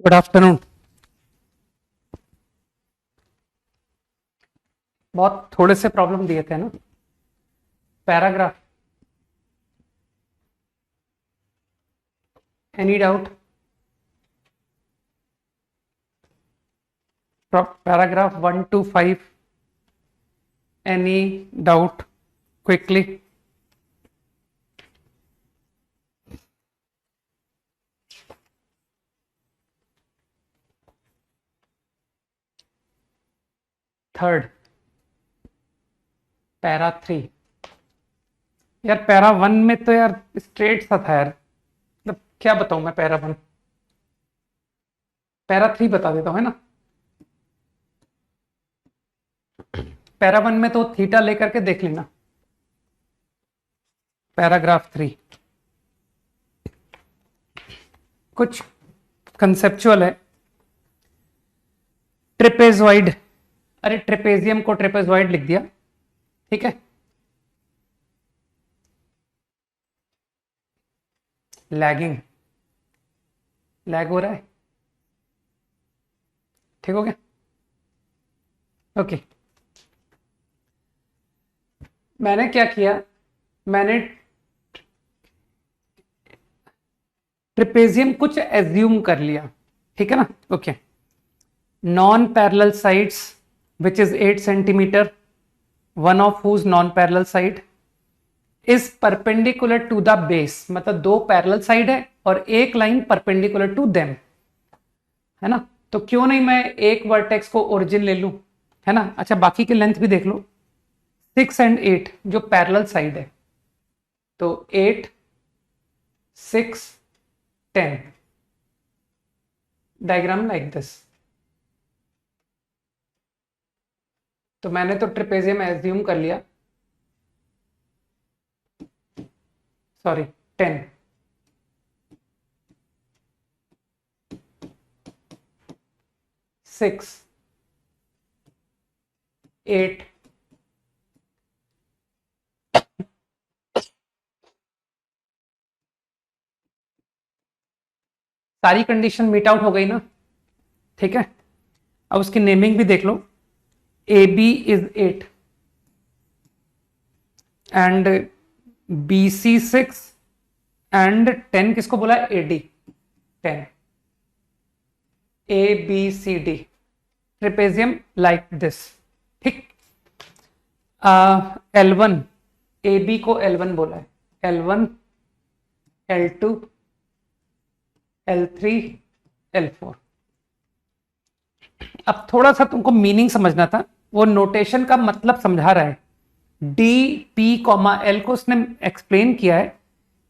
Good afternoon. बहुत थोड़े से प्रॉब्लम दिए थे ना। Paragraph, any doubt? Paragraph 1 to 5, any doubt? Quickly. Third, para 3। यार पैरा 1 में तो यार स्ट्रेट सा था यार, मतलब क्या बताऊं मैं। पैरा 1, पैरा 3 बता देता हूं, है ना। पैरा 1 में तो थीटा लेकर के देख लेना। पैराग्राफ 3 कुछ कंसेप्चुअल है। ट्रिपेजॉइड, अरे ट्रिपेजियम को ट्रिपेजॉइड लिख दिया, ठीक है। लैगिंग, लैग हो रहा है, ठीक हो गया। ओके, मैंने क्या किया, मैंने ट्रिपेजियम कुछ एज्यूम कर लिया, ठीक है ना। Okay, non parallel sides which is 8 centimetre, one of whose non parallel side is perpendicular to the base, मतलब दो पैरेलल साइड है और एक लाइन परपेंडिकुलर टू देम, है ना। तो क्यों नहीं मैं एक वर्टेक्स को ओरिजिन ले लूं, है ना। अच्छा, बाकी की लेंथ भी देख लो। 6 और 8 जो पैरेलल साइड है, तो 8, 6, 10, डायग्राम लाइक दिस। तो मैंने तो ट्रिपेजियम एज्यूम कर लिया, सॉरी 10, 6, 8, सारी कंडीशन मीट आउट हो गई ना, ठीक है। अब उसकी नेमिंग भी देख लो। A B is 8 and B C 6 and 10 किसको बोला, A D 10, A B C D trapezium like this, ठीक। L1, ए बी को L1 बोला है, L1, L2, L3, L4। अब थोड़ा सा तुमको मीनिंग समझना था, वो नोटेशन का मतलब समझा रहा है। डी पी कॉमा एल को उसने एक्सप्लेन किया है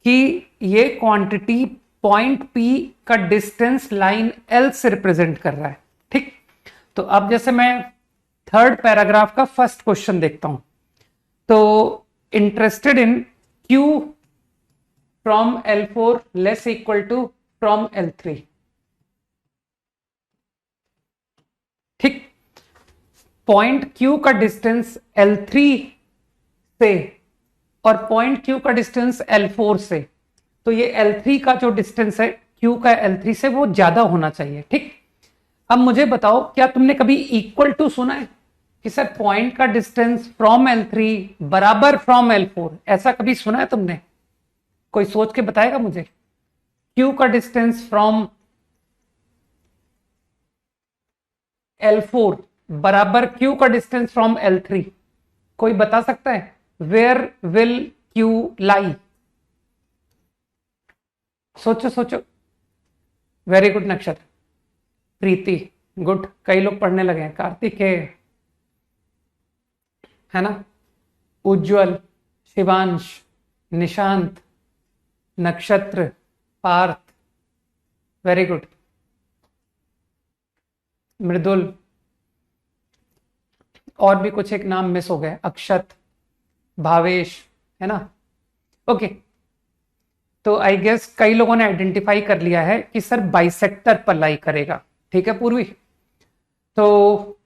कि ये क्वांटिटी पॉइंट पी का डिस्टेंस लाइन एल से रिप्रेजेंट कर रहा है, ठीक। तो अब जैसे मैं थर्ड पैराग्राफ का फर्स्ट क्वेश्चन देखता हूं, तो interested in Q from L4 less equal to from L3, ठीक। पॉइंट Q का डिस्टेंस L3 से और पॉइंट Q का डिस्टेंस L4 से, तो ये L3 का जो डिस्टेंस है Q का L3 से वो ज्यादा होना चाहिए, ठीक। अब मुझे बताओ, क्या तुमने कभी इक्वल टू सुना है कि सर पॉइंट का डिस्टेंस फ्रॉम L3 बराबर फ्रॉम L4, ऐसा कभी सुना है तुमने? कोई सोच के बताएगा मुझे। Q का डिस्टेंस फ्रॉम L4 बराबर Q का डिस्टेंस फ्रॉम L3, कोई बता सकता है? वेयर विल Q लाई? सोचो सोचो। वेरी गुड नक्षत्र, प्रीति गुड, कई लोग पढ़ने लगे हैं। कार्तिक है ना, उज्जवल, शिवांश, निशांत, नक्षत्र, पार्थ, वेरी गुड, मृदुल, और भी कुछ एक नाम मिस हो गए, अक्षत, भावेश, है ना। ओके, तो आई गेस कई लोगों ने आइडेंटिफाई कर लिया है कि सर बाइसेक्टर पर लाई करेगा, ठीक है पूर्वी। तो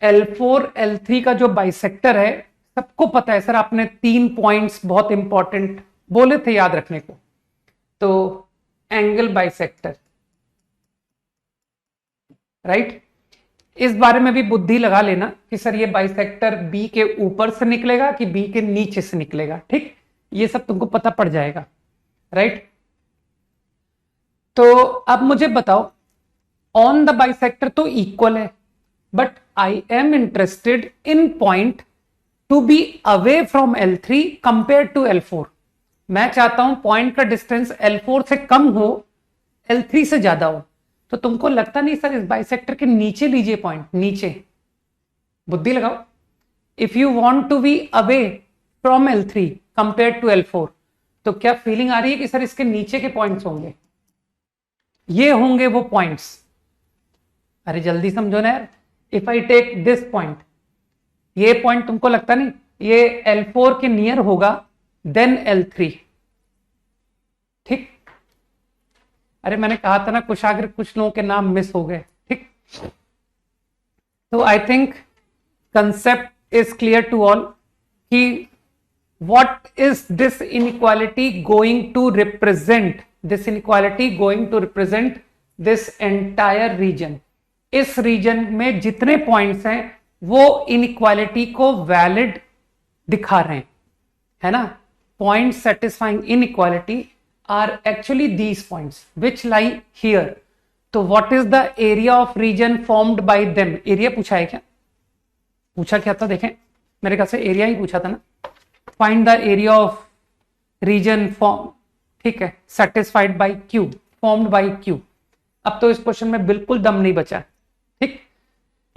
L4 L3 का जो बाइसेक्टर है, सबको पता है सर, आपने 3 पॉइंट्स बहुत इंपॉर्टेंट बोले थे याद रखने को। तो एंगल बाइसेक्टर, राइट। इस बारे में भी बुद्धि लगा लेना कि सर ये बाइसेक्टर बी के ऊपर से निकलेगा कि बी के नीचे से निकलेगा, ठीक, ये सब तुमको पता पड़ जाएगा, राइट। तो अब मुझे बताओ, ऑन द बाइसेक्टर तो इक्वल है, but I am interested in point to be away from L3 compare to L4। मैं चाहता हूं पॉइंट का डिस्टेंस L4 से कम हो, L3 से ज्यादा हो। तो तुमको लगता नहीं सर इस बाइसेक्टर के नीचे लीजिए पॉइंट, नीचे, बुद्धि लगाओ। If you want to be away from L3 compare to L4, तो क्या फीलिंग आ रही है कि सर इसके नीचे के पॉइंट्स होंगे, ये होंगे वो पॉइंट्स। अरे जल्दी समझो ना यार। If I take this point, ये पॉइंट तुमको लगता नहीं ये L4 के नियर होगा देन L3, ठीक। अरे मैंने कहा था ना कुशाग्र कुछ लोगों के नाम मिस हो गए, ठीक। तो I think concept is clear to all कि what is this inequality going to represent, this inequality going to represent this entire region. इस रीजन में जितने पॉइंट्स हैं वो इनइक्वालिटी को वैलिड दिखा रहे हैं, है ना। Point satisfying inequality are actually these points which lie here. तो what is the area of region formed by them? Area पूछा है क्या, पूछा क्या था, देखें मेरे ख्याल से एरिया ही पूछा था ना। Find the area of region form, ठीक है, satisfied by Q, formed by Q। अब तो इस क्वेश्चन में बिल्कुल दम नहीं बचा, ठीक।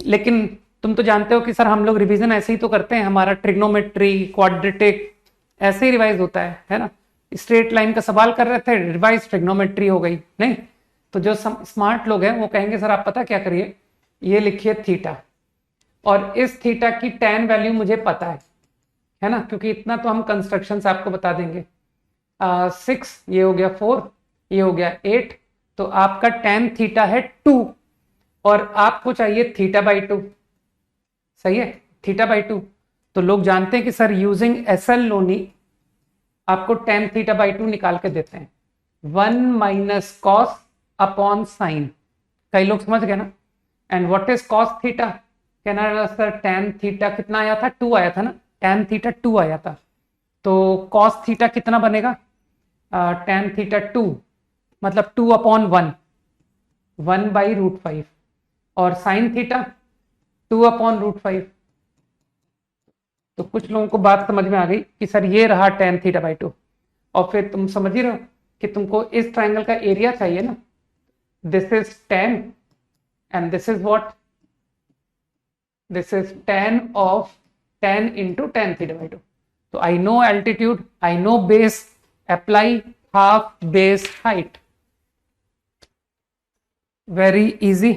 लेकिन तुम तो जानते हो कि सर हम लोग रिवीजन ऐसे ही तो करते हैं, हमारा ट्रिग्नोमेट्री, क्वाड्रेटिक ऐसे ही रिवाइज होता है ना। स्ट्रेट लाइन का सवाल कर रहे थे, रिवाइज ट्रिग्नोमेट्री हो गई, नहीं। तो जो स्मार्ट लोग हैं वो कहेंगे सर आप पता क्या करिए, ये लिखिए थीटा, और इस थीटा की tan वैल्यू मुझे पता है ना, क्योंकि इतना तो हम कंस्ट्रक्शन से आपको बता देंगे। 6, ये हो गया 4, ये हो गया 8, तो आपका tan थीटा है 2, और आपको चाहिए थीटा बाई 2, सही है, थीटा बाई 2। तो लोग जानते हैं कि सर यूजिंग SL लोनी आपको tan थीटा बाई 2 निकाल के देते हैं, 1 माइनस कॉस अपॉन साइन। कई लोग समझ गए ना। And what is cos theta, कहना सर tan थीटा कितना आया था, 2 आया था ना, tan थीटा 2 आया था। तो कॉस थीटा कितना बनेगा, tan थीटा 2 मतलब 2 अपॉन 1, 1 बाई √5, और साइन थीटा 2 अपॉन √5। तो कुछ लोगों को बात समझ में आ गई कि सर ये रहा tan थीटा बाई 2, और फिर तुम समझ ही रहो कि तुमको इस ट्रायंगल का एरिया चाहिए ना। This is tan and this is what, this is tan of tan into tan theta by 2। तो I know altitude, I know base, apply half base height, very easy.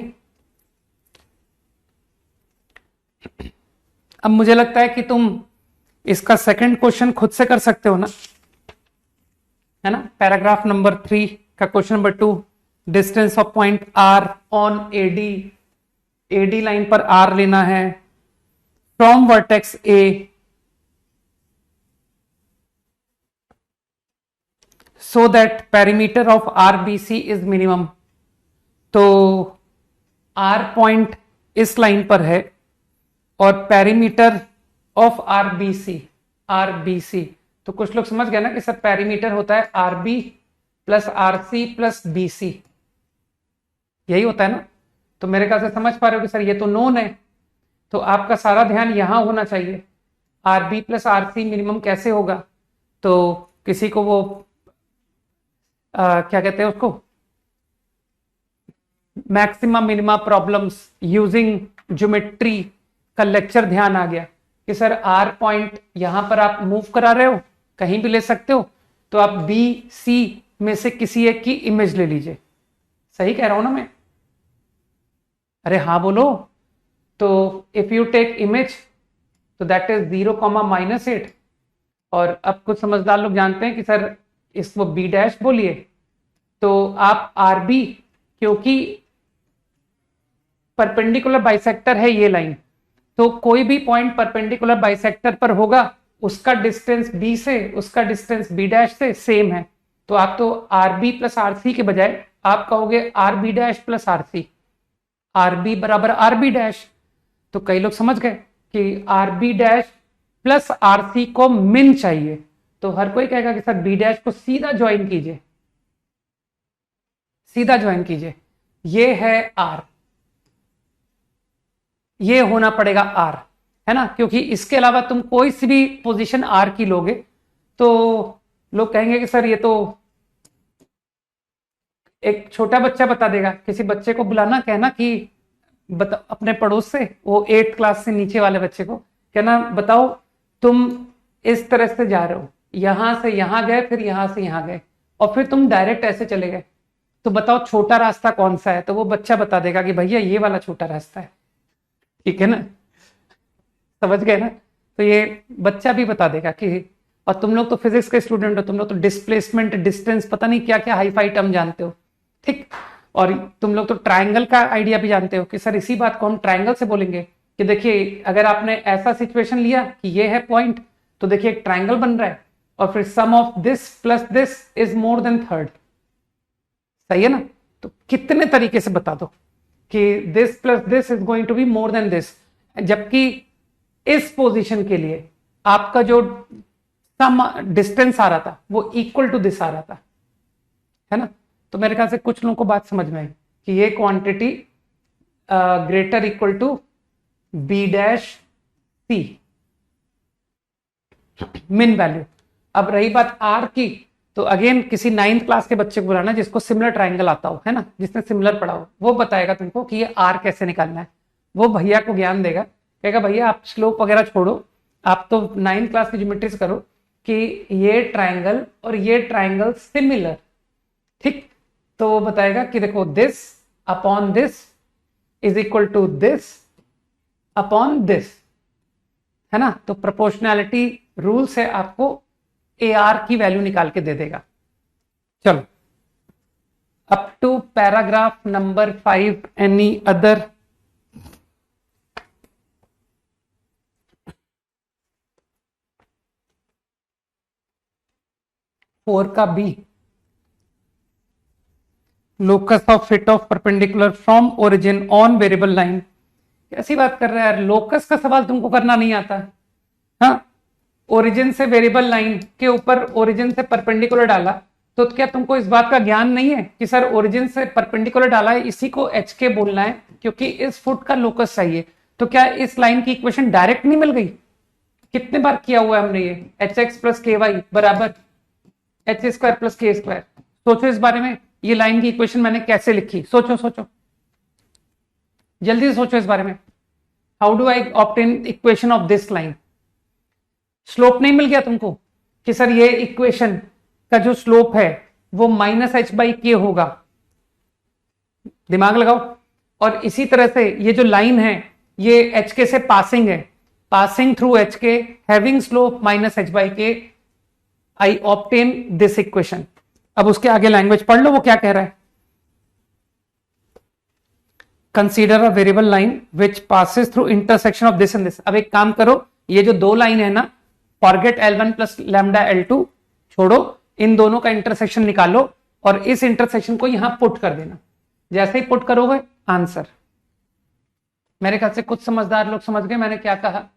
अब मुझे लगता है कि तुम इसका सेकंड क्वेश्चन खुद से कर सकते हो ना, है ना। पैराग्राफ नंबर 3 का question number 2, distance of point R on AD line पर R लेना है from vertex A so that perimeter of RBC is minimum. तो R पॉइंट इस लाइन पर है और पेरीमीटर ऑफ RBC, तो कुछ लोग समझ गए ना कि सब पेरीमीटर होता है RB plus RC plus BC, यही होता है ना। तो मेरे ख्याल से समझ पा रहे हो कि सर ये तो नोन है, तो आपका सारा ध्यान यहां होना चाहिए। RB प्लस RC मिनिमम कैसे होगा, तो किसी को वो क्या कहते हैं उसको, maxima minima problems using geometry का लेक्चर ध्यान आ गया कि सर R पॉइंट यहां पर आप मूव करा रहे हो, कहीं भी ले सकते हो, तो आप BC में से किसी एक की इमेज ले लीजिए। सही कह रहा हूं ना मैं, अरे हाँ बोलो। तो इफ यू टेक इमेज तो दैट इज 0,-8, और अब कुछ समझदार लोग जानते हैं कि सर इसको B डैश बोलिए। तो आप RB, क्योंकि परपेंडिकुलर बाइसेक्टर है ये लाइन, तो कोई भी पॉइंट परपेंडिकुलर बाइसेक्टर पर होगा, उसका डिस्टेंस B से उसका डिस्टेंस B डैश से सेम है। तो आप तो RB प्लस RC के बजाय आप कहोगे RB dash plus RC। R B बराबर आर बी डैश। तो कई लोग समझ गए कि R B dash plus R C को मिन चाहिए, तो हर कोई कहेगा कि सर बी डैश को सीधा ज्वाइन कीजिए, सीधा ज्वाइन कीजिए, ये है आर, ये होना पड़ेगा आर, है ना, क्योंकि इसके अलावा तुम कोई सी भी पोजीशन आर की लोगे तो लोग कहेंगे कि सर ये तो एक छोटा बच्चा बता देगा। किसी बच्चे को बुलाना, कहना कि अपने पड़ोस से, वो 8th क्लास से नीचे वाले बच्चे को कहना, बताओ तुम इस तरह से जा रहे हो, यहां से यहां गए, फिर यहां से यहां गए, और फिर तुम डायरेक्ट ऐसे चले गए, तो बताओ छोटा रास्ता कौन सा है? तो वो बच्चा बता देगा कि भैया ये वाला छोटा रास्ता है। ठीक है ना, समझ गए ना? तो ये बच्चा भी बता देगा कि, और तुम लोग तो फिजिक्स के स्टूडेंट हो, तुम लोग तो डिस्प्लेसमेंट, डिस्टेंस, पता नहीं क्या क्या हाई फाई टर्म जानते हो, ठीक। और तुम लोग तो ट्रायंगल का आइडिया भी जानते हो कि सर इसी बात को हम ट्रायंगल से बोलेंगे कि देखिए अगर आपने ऐसा सिचुएशन लिया कि ये है पॉइंट, तो देखिए एक ट्रायंगल बन रहा है, और फिर sum of this plus this is more than third, सही है ना? तो कितने तरीके से बता दो कि this plus this is going to be more than this, जबकि इस पोजीशन के लिए आपका जो सम डिस्टेंस आ रहा था वो इक्वल टू दिस आ रहा था, है ना? तो मेरे ख्याल से कुछ लोगों को बात समझ में आई कि ये quantity greater equal to B dash C, min value. अब रही बात आर की, तो अगेन किसी 9th क्लास के बच्चे को बुलाना जिसको सिमिलर ट्राइंगल आता हो, है ना, जिसने सिमिलर पढ़ा हो, वो बताएगा तुमको कि ये आर कैसे निकालना है। वो भैया को ज्ञान देगा, कहेगा भैया आप स्लोप वगैरह छोड़ो, आप तो 9th क्लास की ज्योमेट्रीज करो कि ये ट्राइंगल और ये ट्राइंगल सिमिलर, ठीक। तो वो बताएगा कि देखो this upon this is equal to this upon this, है ना? तो प्रोपोर्शनैलिटी रूल से आपको ए आर की वैल्यू निकाल के दे देगा। चलो up to paragraph number 5 any other? Four का B, locus of foot of perpendicular from origin on variable line. कैसी बात कर रहा है यार, लोकस का सवाल तुमको करना नहीं आता? हाँ, ओरिजिन से वेरिएबल लाइन के ऊपर ओरिजिन से परपेंडिकुलर डाला, तो क्या तुमको इस बात का ज्ञान नहीं है कि सर ओरिजिन से परपेंडिकुलर डाला है, इसी को एच के बोलना है क्योंकि इस फुट का लोकस चाहिए। तो क्या इस लाइन की इक्वेशन डायरेक्ट नहीं मिल गई? कितने बार किया हुआ है हमने ये, एच एक्स प्लस के वाई बराबर एच स्क्वायर प्लस के स्क्वायर। सोचो इस बारे में, ये लाइन की इक्वेशन मैंने कैसे लिखी, सोचो सोचो, जल्दी से सोचो इस बारे में। How do I obtain equation of this line? Slope नहीं मिल गया तुमको कि सर ये इक्वेशन का जो स्लोप है वो माइनस एच बाई के होगा? दिमाग लगाओ। और इसी तरह से ये जो लाइन है ये एच के से पासिंग है, पासिंग थ्रू एच के, having slope minus H by के, आई ऑब्टेन दिस इक्वेशन। अब उसके आगे लैंग्वेज पढ़ लो, वो क्या कह रहा है। Consider a variable line which passes through intersection of this and this. अब एक काम करो, ये जो दो लाइन है ना, forget L1 plus lambda L2, छोड़ो, इन दोनों का इंटरसेक्शन निकालो और इस इंटरसेक्शन को यहां पुट कर देना। जैसे ही पुट करोगे आंसर। मेरे ख्याल से कुछ समझदार लोग समझ गए मैंने क्या कहा।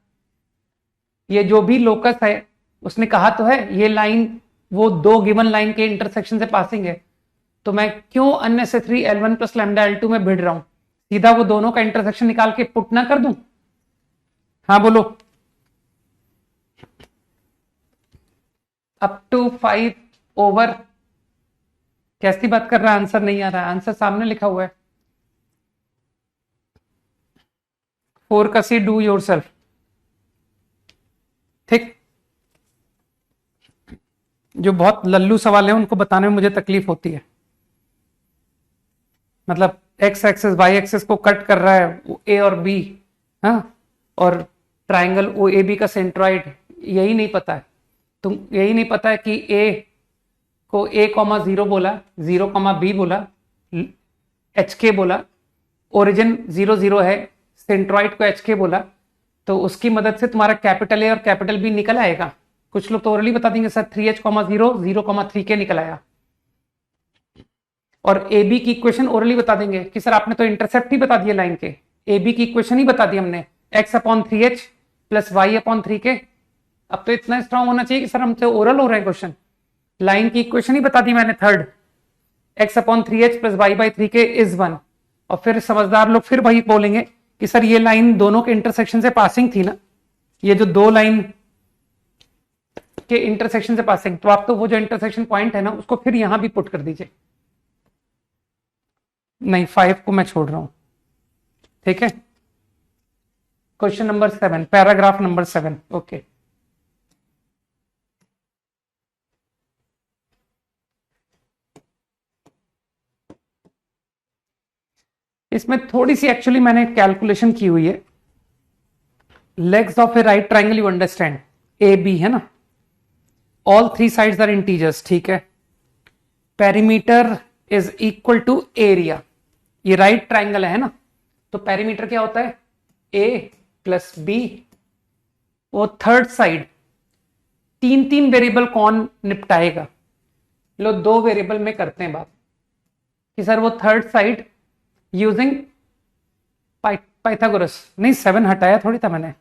ये जो भी लोकस है उसने कहा तो है ये लाइन वो दो गिवन लाइन के इंटरसेक्शन से पासिंग है, तो मैं क्यों unnecessary L1 plus lambda L2 में भिड़ रहा हूं? सीधा वो दोनों का इंटरसेक्शन निकाल के पुट ना कर दूं? हाँ बोलो। अप टू 5 ओवर, कैसी बात कर रहा है? आंसर नहीं आ रहा है, आंसर सामने लिखा हुआ है। 4 का सी, डू योर सेल्फ, ठीक। जो बहुत लल्लू सवाल है उनको बताने में मुझे तकलीफ होती है। मतलब एक्स एक्सेस वाई एक्सेस को कट कर रहा है ए और बी, हाँ, और ट्राइंगल ओ ए बी का सेंट्रॉइड यही नहीं पता है। तुम यही नहीं पता है कि ए को a,0 बोला, 0,b बोला, एच के बोला, ओरिजिन 0,0 है, सेंट्रॉइड को एच के बोला, तो उसकी मदद से तुम्हारा कैपिटल ए और कैपिटल बी निकल आएगा। कुछ लोग तो ओरली बता देंगे सर 3h,0, 0,3 के निकल आया। और ए बी की इक्वेशन ओरली बता देंगे कि सर आपने तो इंटरसेप्ट ही बता दिया लाइन के, ए बी की इक्वेशन ही बता दी हमने, x/3h प्लस y/3k। अब तो इतना स्ट्रांग होना चाहिए कि सर हमसे ओरल हो रहे हैं क्वेश्चन, लाइन की इक्वेशन ही बता दी मैंने third, x/3h plus y/3k is 1। और फिर समझदार लोग फिर वही बोलेंगे कि सर ये लाइन दोनों के इंटरसेक्शन से पासिंग थी ना, ये जो दो लाइन के इंटरसेक्शन से पासिंग, तो आप तो वो जो इंटरसेक्शन पॉइंट है ना उसको फिर यहां भी पुट कर दीजिए। नहीं 5 को मैं छोड़ रहा हूं, ठीक है। Question number 7, paragraph number 7, okay. इसमें थोड़ी सी एक्चुअली मैंने कैलकुलेशन की हुई है। Legs of a right triangle you understand, A B है ना, all three sides are integers, ठीक है। Perimeter is equal to area, ये राइट ट्राइंगल है ना, तो पेरीमीटर क्या होता है, ए प्लस बी। वो थर्ड साइड, तीन तीन वेरिएबल कौन निपटाएगा, लो दो वेरिएबल में करते हैं बात कि सर वो थर्ड साइड यूजिंग पाइथागोरस, नहीं 7 हटाया थोड़ी था मैंने,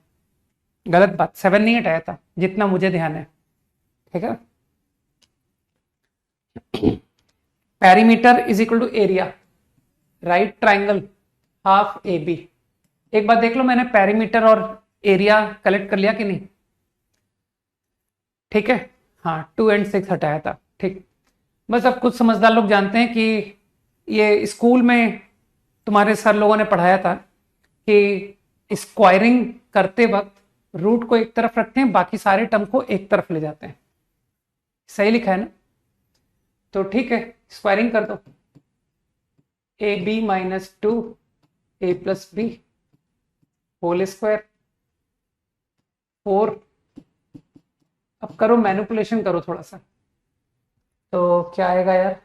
गलत बात, 7 नहीं हटाया था जितना मुझे ध्यान है, ठीक है। Perimeter is equal to area, right triangle half A B. एक बात देख लो, मैंने पेरीमीटर और एरिया कलेक्ट कर लिया कि नहीं, ठीक है। हाँ 2 और 6 हटाया था, ठीक। बस अब कुछ समझदार लोग जानते हैं कि ये स्कूल में तुम्हारे सर लोगों ने पढ़ाया था कि स्क्वायरिंग करते वक्त रूट को एक तरफ रखते हैं, बाकी सारे टर्म को एक तरफ ले जाते हैं, सही लिखा है ना, तो ठीक है स्क्वायरिंग कर दो, A B minus 2 A plus B whole square 4। अब करो मैनिपुलेशन करो थोड़ा सा, तो क्या आएगा यार,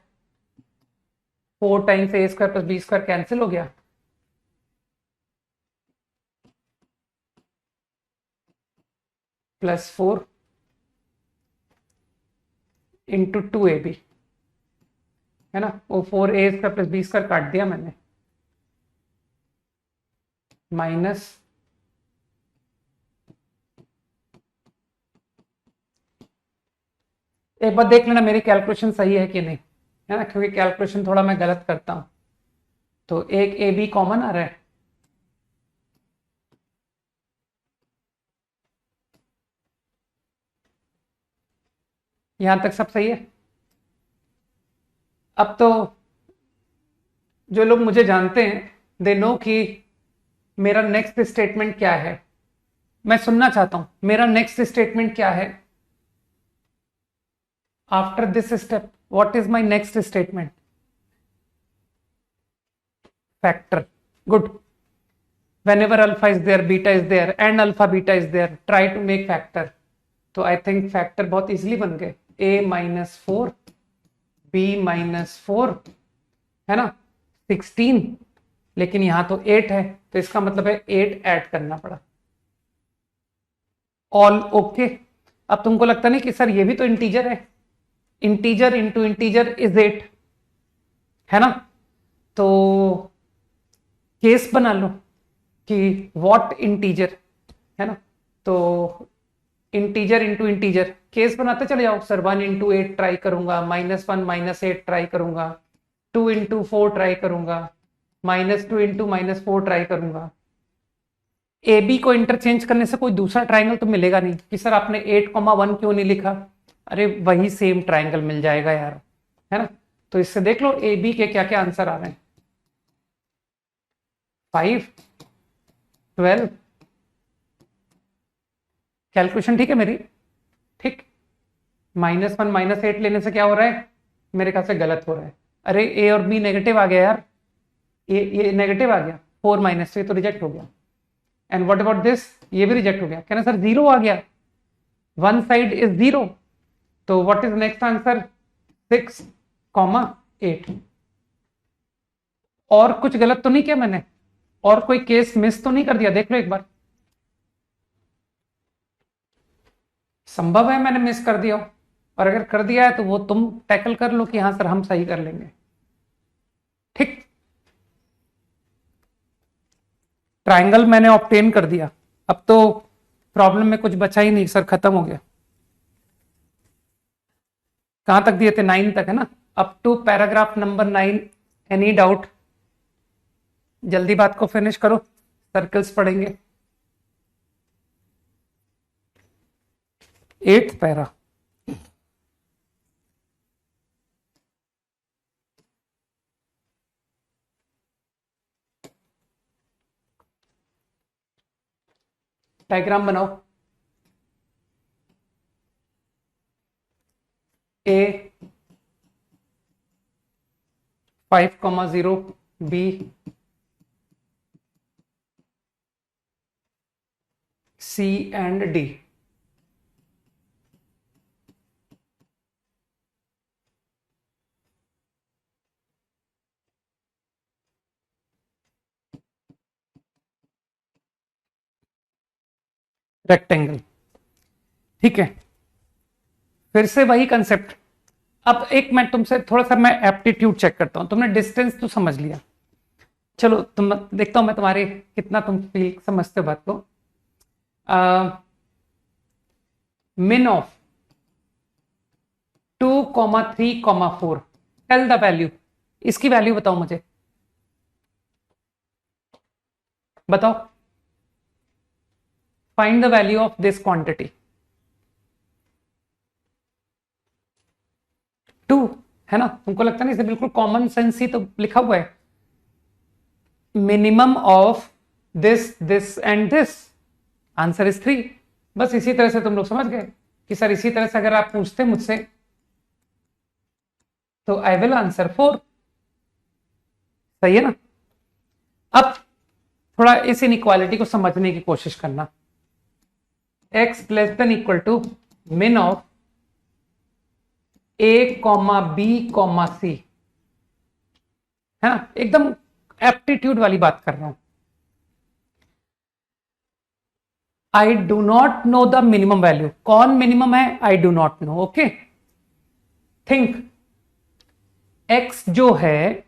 4 times A square plus B square cancel हो गया, प्लस 4 इंटू 2ab है ना, वो 4a square plus B square काट दिया मैंने, माइनस एक बार देख लेना मेरी कैलकुलेशन सही है कि नहीं, है ना, क्योंकि कैलकुलेशन थोड़ा मैं गलत करता हूं। तो एक ए बी कॉमन आ रहा है, यहां तक सब सही है। अब तो जो लोग मुझे जानते हैं दे नो कि मेरा नेक्स्ट स्टेटमेंट क्या है, मैं सुनना चाहता हूं मेरा नेक्स्ट स्टेटमेंट क्या है। After this step what is my next statement, factor, good. whenever alpha is there beta is there and alpha beta is there try to make factor, तो आई थिंक फैक्टर बहुत easily बन गए, a minus 4 b minus 4 है ना 16, लेकिन यहां तो 8 है तो इसका मतलब है 8 ऐड करना पड़ा, ऑल ओके। अब तुमको लगता नहीं कि सर ये भी तो इंटीजर है, इंटीजर इंटू इंटीजर इज 8 है ना, तो केस बना लो कि व्हाट इंटीजर है ना, तो इंटीजर इंटू इंटीजर केस बनाते चले जाओ सर, 1 इंटू 8 ट्राई करूंगा, -1 -8 ट्राई करूंगा, 2 इंटू 4 ट्राई करूंगा, -2 इंटू -4 ट्राई करूंगा। ए बी को इंटरचेंज करने से कोई दूसरा ट्राइंगल तो मिलेगा नहीं कि सर आपने 8,1 क्यों नहीं लिखा, अरे वही सेम ट्राइंगल मिल जाएगा यार, है ना। तो इससे देख लो ए बी के क्या क्या आंसर आ रहे हैं, 5 12, कैलकुलेशन ठीक है मेरी, ठीक। -1 -8 लेने से क्या हो रहा है, मेरे ख्याल से गलत हो रहा है, अरे ए और बी नेगेटिव आ गया यार, ये नेगेटिव आ गया, 4 माइनस, तो ये तो रिजेक्ट हो गया। एंड व्हाट अबाउट दिस, ये भी रिजेक्ट हो गया, कहना सर 0 आ गया, वन साइड इज 0, तो व्हाट इज नेक्स्ट आंसर 6,8। और कुछ गलत तो नहीं किया मैंने, और कोई केस मिस तो नहीं कर दिया, देख लो एक बार, संभव है मैंने मिस कर दिया हो, और अगर कर दिया है तो वो तुम टैकल कर लो कि हाँ सर हम सही कर लेंगे। ठीक, ट्राइंगल मैंने ऑब्टेन कर दिया, अब तो प्रॉब्लम में कुछ बचा ही नहीं सर, खत्म हो गया। कहां तक दिए थे? 9 तक है ना, up to paragraph number 9। Any doubt? जल्दी बात को फिनिश करो, सर्कल्स पढ़ेंगे। 8th para. डायग्राम बनाओ। A 5,0, B C and D। Rectangle, ठीक है। फिर से वही कंसेप्ट। अब एक मैं तुमसे थोड़ा सा मैं एप्टीट्यूड चेक करता हूं। तुमने डिस्टेंस तो समझ लिया, चलो तुम देखता हूं मैं तुम्हारे कितना तुम फील समझते हो बात को। min of 2,3,4, tell the value. इसकी वैल्यू बताओ मुझे, बताओ। Find the value of this quantity. 2 है ना, तुमको लगता नहीं? इसे बिल्कुल कॉमन सेंस ही तो लिखा हुआ है, minimum of this and this, answer is 3। बस इसी तरह से तुम लोग समझ गए कि सर इसी तरह से अगर आप पूछते मुझसे तो आई विल आंसर 4। सही है ना? अब थोड़ा इस इनइक्वालिटी को समझने की कोशिश करना। x less than equal to min of a, b, c, है ना? एकदम एप्टीट्यूड वाली बात कर रहा हूं। I do not know the minimum value. कौन मिनिमम है? I do not know. Okay, think x जो है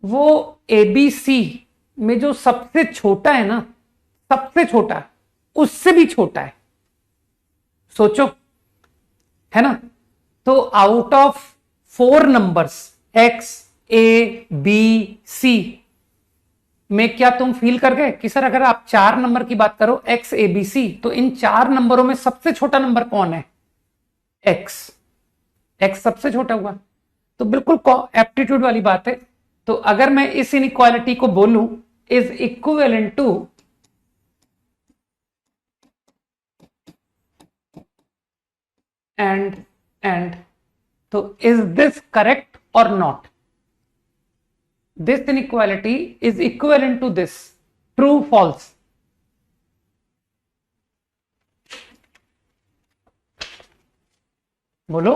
वो ABC में जो सबसे छोटा है ना, सबसे छोटा, उससे भी छोटा है। सोचो, है ना? तो out of 4 numbers x, a, b, c में क्या तुम फील कर गए कि सर अगर आप 4 नंबर की बात करो x, a, b, c, तो इन 4 नंबरों में सबसे छोटा नंबर कौन है? x। x सबसे छोटा हुआ, तो बिल्कुल एप्टीट्यूड वाली बात है। तो अगर मैं इस इनइक्वालिटी को बोलूं इज इक्विवेलेंट टू एंड, तो इज दिस करेक्ट और नॉट? This inequality is equivalent to this, true false? बोलो,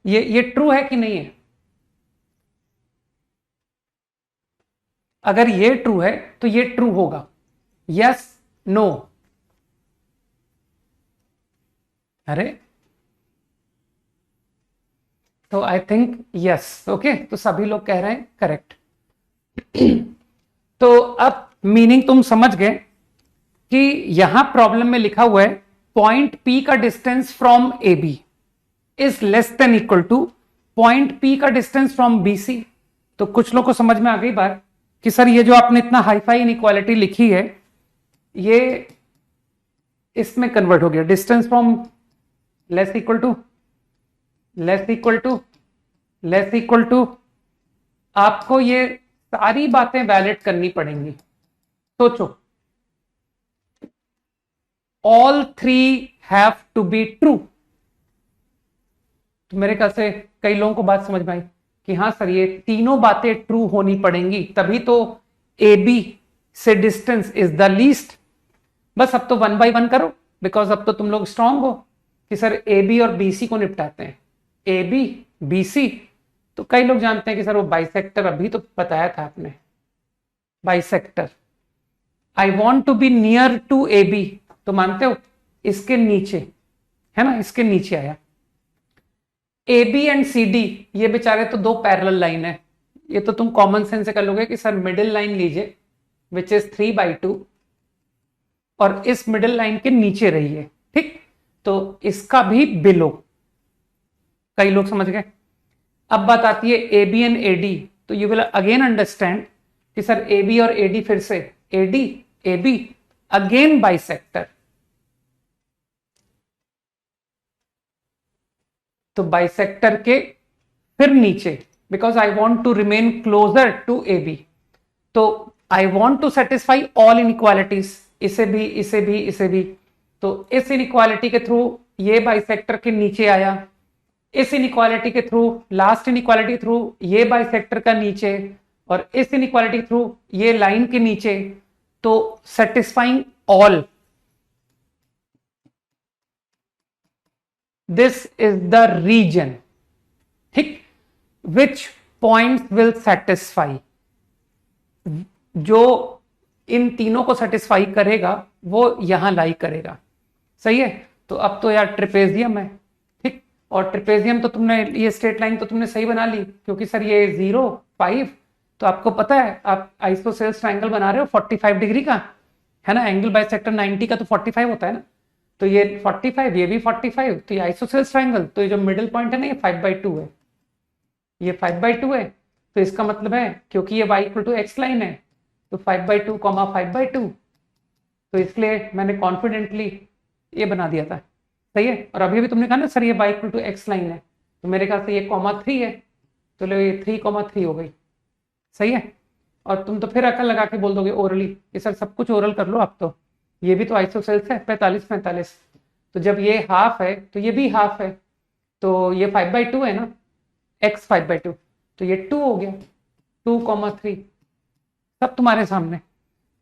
ये ट्रू है कि नहीं है? अगर ये ट्रू है तो ये ट्रू होगा, यस नो? अरे तो आई थिंक यस। ओके, तो सभी लोग कह रहे हैं करेक्ट। तो अब मीनिंग तुम समझ गए कि यहां प्रॉब्लम में लिखा हुआ है पॉइंट P का distance from AB is less than equal two point P का डिस्टेंस फ्रॉम BC। तो कुछ लोग को समझ में आ गई बात कि सर ये जो आपने इतना हाईफाई इनइक्वालिटी लिखी है ये इसमें कन्वर्ट हो गया, distance from less equal to less equal to less equal to. आपको ये सारी बातें वैलिड करनी पड़ेंगी। सोचो, all 3 have to be true. तो मेरे ख्याल से कई लोगों को बात समझ में आई कि हाँ सर ये तीनों बातें ट्रू होनी पड़ेंगी, तभी तो AB से डिस्टेंस इज द लीस्ट। बस अब तो 1 by 1 करो, बिकॉज अब तो तुम लोग स्ट्रांग हो कि सर AB और BC को निपटाते हैं। AB BC, तो कई लोग जानते हैं कि सर वो बाइसेक्टर, अभी तो बताया था आपने bisector. I want to be near to AB, तो मानते हो इसके नीचे, है ना, इसके नीचे आया। AB एंड CD ये बेचारे तो 2 पैरेलल लाइन है, ये तो तुम कॉमन सेंस से कर लोगे कि सर मिडिल लाइन लीजिए विच इज 3/2 और इस मिडिल लाइन के नीचे रहिए, ठीक, तो इसका भी बिलो। कई लोग समझ गए। अब बात आती है A B and A D, तो यू विल अगेन अंडरस्टैंड कि सर ए बी और ए डी, फिर से A D A B again bisector, तो बाइसेक्टर के फिर नीचे, because I want to remain closer to A B, तो I want to satisfy all inequalities, इसे भी इसे भी इसे भी, तो इस इनइक्वालिटी के थ्रू ये बाइसेक्टर के नीचे आया, इस इनइक्वालिटी के थ्रू, लास्ट इनइक्वालिटी थ्रू ये बाइसेक्टर का नीचे, और इस इनइक्वालिटी थ्रू ये लाइन के नीचे, तो satisfying all, this is the region, ठीक, विच पॉइंट विल सेटिस्फाई, जो इन तीनों को सेटिस्फाई करेगा वो यहां लाई करेगा। सही है। तो अब तो यार ट्रिपेजियम है, ठीक, और ट्रिपेजियम तो तुमने, ये स्ट्रेट लाइन तो तुमने सही बना ली, क्योंकि सर ये 0 5, तो आपको पता है आप आइसोसेल्स ट्रायंगल बना रहे हो 45 डिग्री का, है ना, एंगल बाइसेक्टर 90 का तो 45 होता है ना, तो ये 45, ये भी 45, तो ये आइसोसेल्स ट्रायंगल, तो ये जो मिडिल पॉइंट है ना, ये 5/2 है, ये 5/2 है, तो इसका मतलब है क्योंकि ये y = x लाइन है, तो 5/2, 5/2, तो इसलिए मैंने कॉन्फिडेंटली ये बना दिया था। सही है। और अभी भी तुमने कहा ना सर ये y = x लाइन है, तो मेरे ख्याल से ये (3) है, तो लो ये 3,3 हो गई। सही है। और तुम तो फिर अकल लगा के बोल दोगे ओरली कि सर सब कुछ ओरल कर लो आप, तो ये भी तो आइसोसेल्स है 45-45, तो जब ये हाफ है तो ये भी हाफ है, तो ये 5/2 है ना, x 5/2, तो ये 2 हो गया, 2,3, सब तुम्हारे सामने।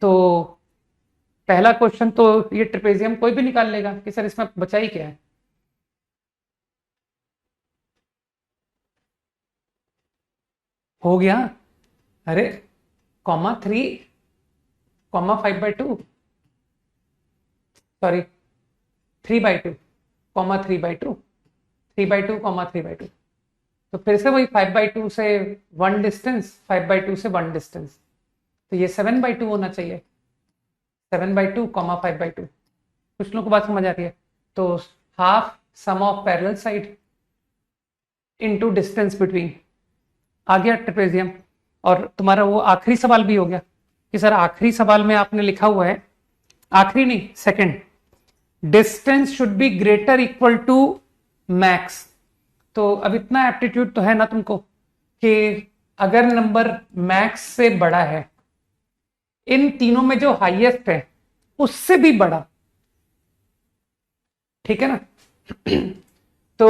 तो पहला क्वेश्चन तो ये ट्रेपेजियम कोई भी निकाल लेगा कि सर इसमें बचा ही क्या है। हो गया। अरे (3, 5/2, सॉरी 3/2, 3/2, 3/2, 3/2, तो फिर से वही 5/2 से 1 डिस्टेंस, 5/2 से 1 डिस्टेंस, तो ये 7/2 होना चाहिए, 7/2, 5/2। कुछ लोगों को बात समझ आ रही है। तो half sum of parallel side into distance between, आ गया ट्रेपेजियम। और तुम्हारा वो आखिरी सवाल भी हो गया कि सर आखिरी सवाल में आपने लिखा हुआ है, आखिरी नहीं second, distance should be greater equal to max. तो अब इतना एप्टीट्यूड तो है ना तुमको कि अगर नंबर मैक्स से बड़ा है, इन तीनों में जो हाईएस्ट है उससे भी बड़ा, ठीक है ना, तो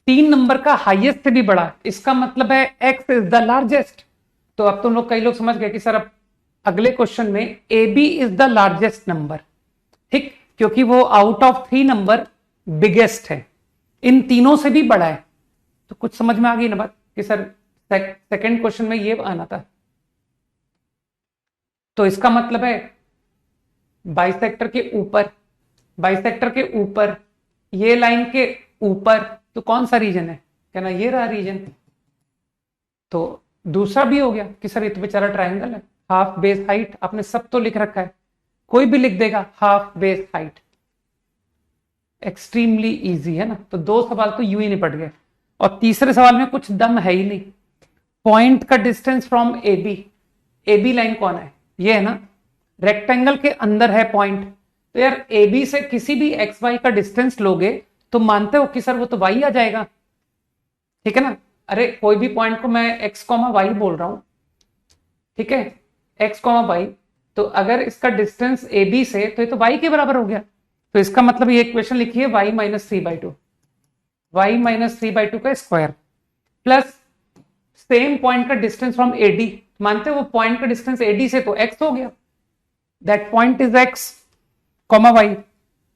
3 नंबर का हाईएस्ट से भी बड़ा, इसका मतलब है x इज द लार्जेस्ट। तो अब तुम लोग, कई लोग समझ गए कि सर अब अगले क्वेश्चन में A B is the largest number, ठीक, क्योंकि वो आउट ऑफ 3 नंबर बिगेस्ट है, इन तीनों से भी बड़ा है। तो कुछ समझ में आ गई ना बात कि सर सेकंड क्वेश्चन में ये आना था, तो इसका मतलब है बाइसेक्टर के ऊपर, बाइसेक्टर के ऊपर, ये लाइन के ऊपर, तो कौन सा रीजन है, कहना ये रहा रीजन। तो दूसरा भी हो गया कि सर ये तो बेचारा ट्रायंगल है, हाफ बेस हाइट, आपने सब तो लिख रखा है, कोई भी लिख देगा half base height, extremely easy है ना। तो 2 सवाल तो यूं ही निपट गए। और तीसरे सवाल में कुछ दम है ही नहीं, पॉइंट का distance from A B, A B line कौन है, ये है ना, रेक्टेंगल के अंदर है पॉइंट, तो यार ए बी से किसी भी एक्स वाई का डिस्टेंस लोगे तो मानते हो कि सर वो तो वाई आ जाएगा, ठीक है ना। अरे कोई भी पॉइंट को मैं x, y बोल रहा हूं, ठीक है, x, y, तो अगर इसका डिस्टेंस ए बी से, तो ये तो y के बराबर हो गया, तो इसका मतलब ये इक्वेशन लिखिए y - 3/2, y - 3/2 का स्क्वायर, प्लस सेम पॉइंट का डिस्टेंस फ्रॉम एडी, मानते हो वो पॉइंट का डिस्टेंस एडी से तो x हो गया, that point is x, y।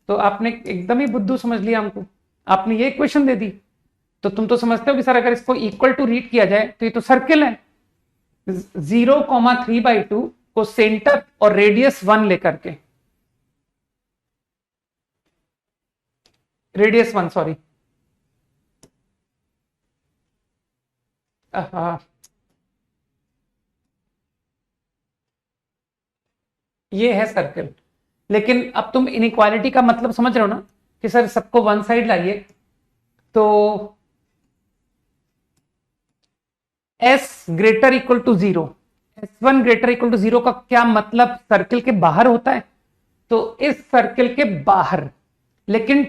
तो आपने एकदम ही बुद्धू समझ लिया हमको, आपने ये इक्वेशन दे दी। तो तुम तो समझते हो कि सर अगर इसको इक्वल टू रीड किया जाए तो ये तो सर्किल है, 0,3/2 को सेंटर और रेडियस 1 लेकर के, रेडियस 1 सॉरी, आहा, ये है सर्कल। लेकिन अब तुम इनइक्वालिटी का मतलब समझ रहे हो ना, कि सर सबको वन साइड लाइए, तो s greater equal to zero, S1 greater equal to zero का क्या मतलब, सर्किल के बाहर होता है। तो इस सर्किल के बाहर, लेकिन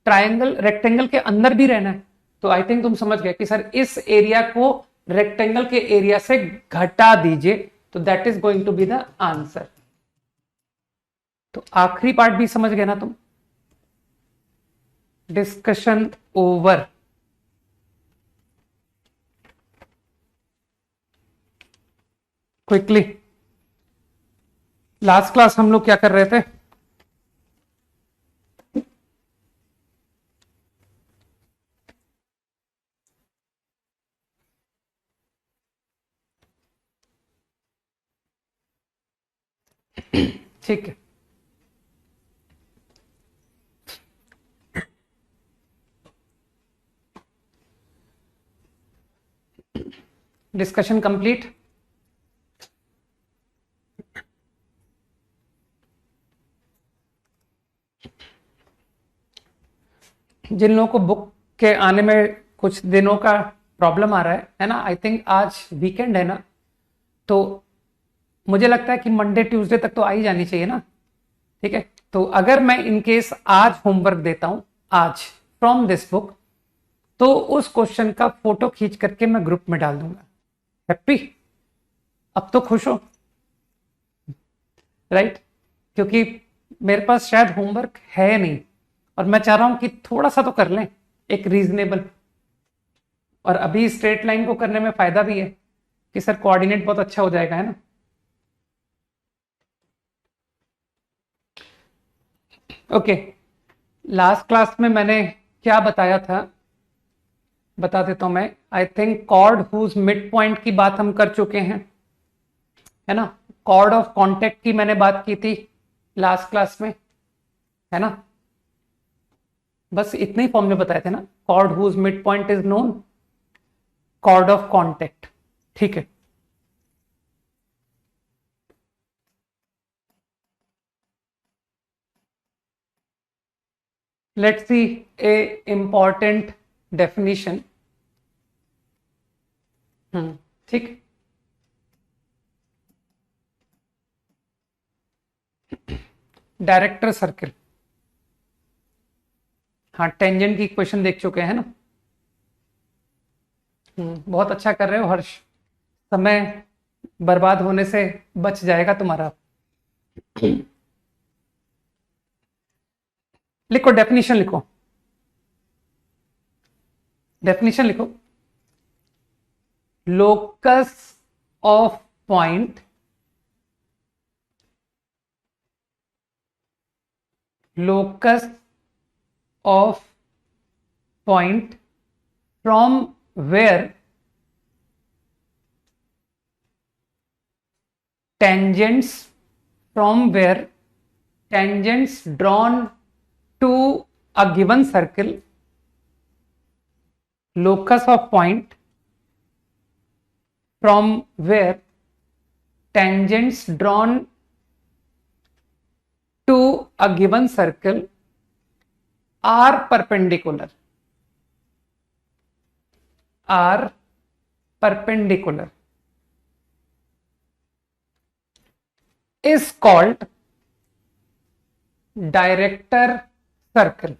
ट्रायंगल रेक्टेंगल के अंदर भी रहना है। तो आई थिंक तुम समझ गए कि सर इस एरिया को रेक्टेंगल के एरिया से घटा दीजिए, तो that is going to be the answer. तो आखिरी पार्ट भी समझ गए ना तुम। Discussion over. Quickly, last class हम लोग क्या कर रहे थे? ठीक है, डिस्कशन कंप्लीट। जिन लोगों को बुक के आने में कुछ दिनों का प्रॉब्लम आ रहा है ना, आई थिंक आज वीकेंड है ना, तो मुझे लगता है कि मंडे ट्यूसडे तक तो आ ही जानी चाहिए ना। ठीक है, तो अगर मैं इनकेस आज होमवर्क देता हूं, आज फ्रॉम दिस बुक, तो उस क्वेश्चन का फोटो खींच करके मैं ग्रुप में डाल दूंगा। हैप्पी? अब तो खुश हो, राइट? क्योंकि मेरे पास शायद होमवर्क है नहीं, और मैं चाह रहा हूं कि थोड़ा सा तो कर लें, एक रीजनेबल। और अभी स्ट्रेट लाइन को करने में फायदा भी है कि सर कोऑर्डिनेट बहुत अच्छा हो जाएगा, है ना। ओके, लास्ट क्लास में मैंने क्या बताया था, बता देता हूं मैं। I think chord whose mid point की बात हम कर चुके हैं, है ना। कॉर्ड ऑफ कॉन्टेक्ट की मैंने बात की थी लास्ट क्लास में, है ना। बस इतने ही फॉर्म में बताए थे ना, chord whose mid point is known, chord of contact. ठीक है, let's see a important definition. ठीक, डायरेक्टर सर्किल। हाँ, टेंजेंट की इक्वेशन देख चुके हैं ना। बहुत अच्छा कर रहे हो हर्ष, समय बर्बाद होने से बच जाएगा तुम्हारा। लिखो, डेफिनेशन लिखो, डेफिनेशन लिखो। Locus of point, locus of point from where tangents, from where tangents drawn to a given circle, locus of point from where tangents drawn to a given circle are perpendicular, are perpendicular, is called director circle,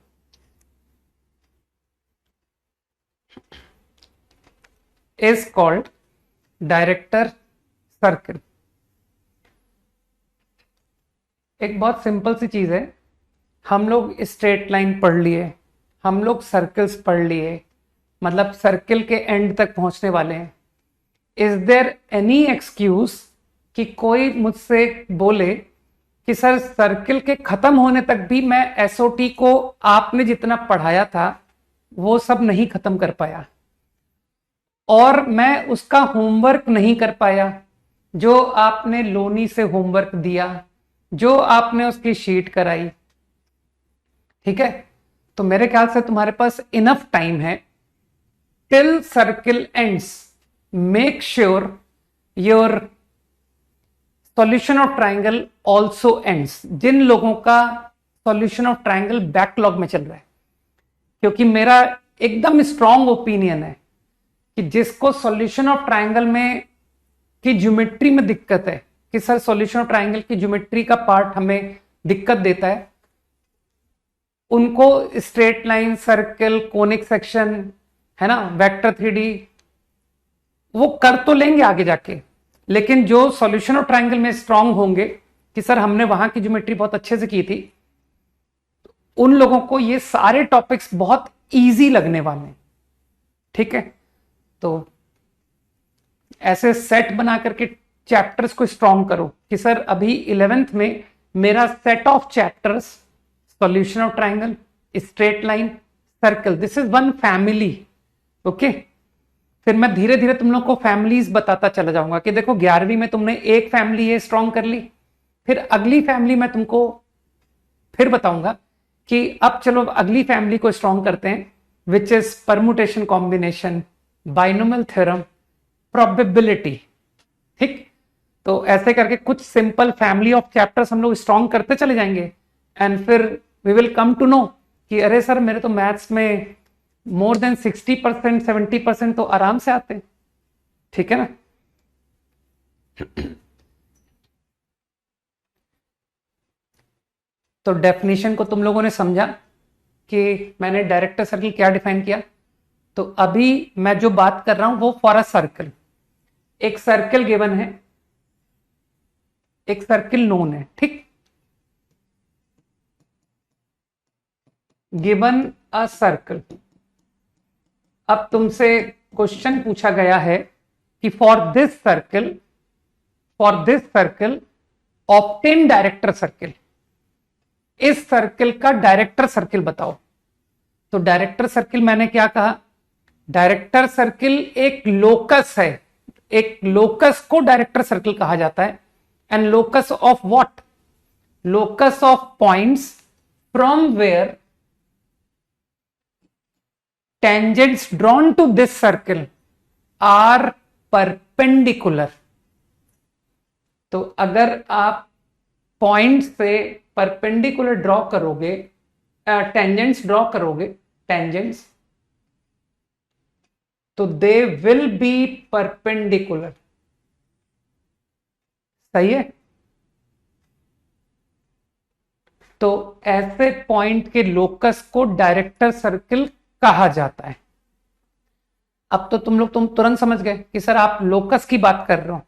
is called director circle। एक बहुत simple सी चीज है, हम लोग straight line पढ़ लिए, हम लोग सर्कल्स पढ़ लिए, मतलब सर्किल के एंड तक पहुंचने वाले हैं। इज देयर एनी एक्सक्यूज कि कोई मुझसे बोले कि सर सर्किल के खत्म होने तक भी मैं एसओटी को आपने जितना पढ़ाया था वो सब नहीं खत्म कर पाया, और मैं उसका होमवर्क नहीं कर पाया, जो आपने लोनी से होमवर्क दिया, जो आपने उसकी शीट कराई। ठीक है, तो मेरे ख्याल से तुम्हारे पास इनफ टाइम है till circle ends, make sure your solution of triangle also ends. जिन लोगों का solution of triangle बैकलॉग में चल रहा है, क्योंकि मेरा एकदम स्ट्रॉन्ग ओपिनियन है कि जिसको सॉल्यूशन ऑफ ट्रायंगल में की ज्योमेट्री में दिक्कत है कि सर सॉल्यूशन ऑफ ट्रायंगल की ज्योमेट्री का पार्ट हमें दिक्कत देता है, उनको straight line, circle, conic section, है ना, वेक्टर 3D वो कर तो लेंगे आगे जाके, लेकिन जो सॉल्यूशन ऑफ ट्रायंगल में स्ट्रांग होंगे कि सर हमने वहां की ज्योमेट्री बहुत अच्छे से की थी, उन लोगों को ये सारे टॉपिक्स बहुत इजी लगने वाले हैं। ठीक है, तो ऐसे सेट बना करके चैप्टर्स को स्ट्रांग करो कि सर अभी 11th में मेरा set of chapters solution of triangle, straight line, circle, this is one family. Okay, फिर मैं धीरे धीरे तुम लोग को फैमिलीज बताता चला जाऊंगा कि देखो 11वीं में तुमने एक फैमिली ये स्ट्रांग कर ली, फिर अगली फैमिली मैं तुमको फिर बताऊंगा कि अब चलो अगली फैमिली को स्ट्रांग करते हैं, which is permutation combination, binomial theorem, probability. ठीक, तो ऐसे करके कुछ सिंपल फैमिली ऑफ चैप्टर्स हम लोग स्ट्रांग करते चले जाएंगे एंड फिर we will come to know कि अरे सर मेरे तो मैथ्स में मोर देन 60%, 70% तो आराम से आते हैं। ठीक है ना, तो डेफिनेशन को तुम लोगों ने समझा कि मैंने डायरेक्टर सर्किल क्या डिफाइन किया। तो अभी मैं जो बात कर रहा हूं वो फॉर अ सर्कल, एक सर्कल गिवन है, एक सर्किल नोन है। ठीक, गिवन अ सर्कल, अब तुमसे क्वेश्चन पूछा गया है कि for this circle obtain director circle, इस सर्किल का डायरेक्टर सर्किल बताओ। तो डायरेक्टर सर्किल मैंने क्या कहा, डायरेक्टर सर्किल एक लोकस है, एक लोकस को डायरेक्टर सर्किल कहा जाता है। And locus of what, locus of points from where tangents drawn to this circle are perpendicular। तो अगर आप पॉइंट से परपेंडिकुलर ड्रॉ करोगे, टेंजेंट्स ड्रॉ करोगे, टेंजेंट्स, तो दे विल बी परपेंडिकुलर। सही है, तो ऐसे पॉइंट के लोकस को डायरेक्टर सर्किल कहा जाता है। अब तो तुम तुरंत समझ गए कि सर आप लोकस की बात कर रहे हो,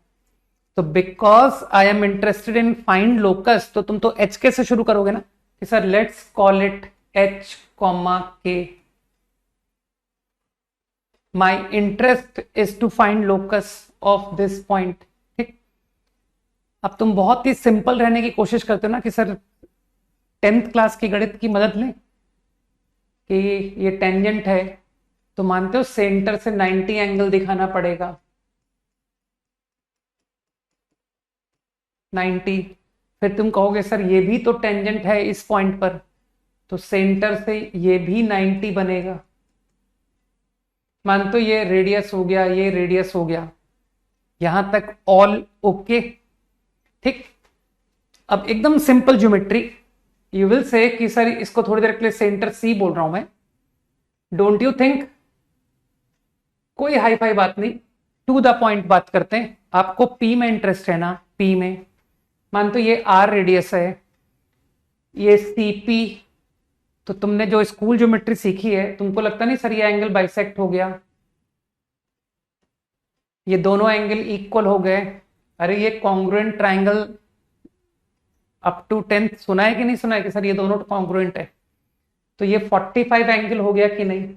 तो because I am interested in find locus, तो तुम तो एच के से शुरू करोगे ना कि sir let's call it H comma K, my interest is to find locus of this point. ठीक, अब तुम बहुत ही सिंपल रहने की कोशिश करते हो ना कि सर 10th क्लास की गणित की मदद लें कि ये टेंजेंट है, तो मानते हो सेंटर से 90 एंगल दिखाना पड़ेगा, 90, फिर तुम कहोगे सर ये भी तो टेंजेंट है इस पॉइंट पर, तो सेंटर से ये भी 90 बनेगा। मानते हो ये रेडियस हो गया, ये रेडियस हो गया, यहां तक ऑल ओके। ठीक, अब एकदम simple geometry, you will say कि सर इसको थोड़ी देर के लिए सेंटर सी बोल रहा हूं मैं, डोंट यू थिंक, कोई हाई फाई बात नहीं, टू द पॉइंट बात करते हैं। आपको पी में इंटरेस्ट है ना, पी में मान तो ये आर रेडियस है, ये सीपी, तो तुमने जो स्कूल ज्योमेट्री सीखी है तुमको लगता नहीं सर ये एंगल बाइसेक्ट हो गया, ये दोनों एंगल इक्वल हो गए, अरे ये congruent triangle up to 10th सुना है कि नहीं सुना है कि सर ये दोनों कॉन्ग्रुएंट है, तो ये 45 एंगल हो गया कि नहीं।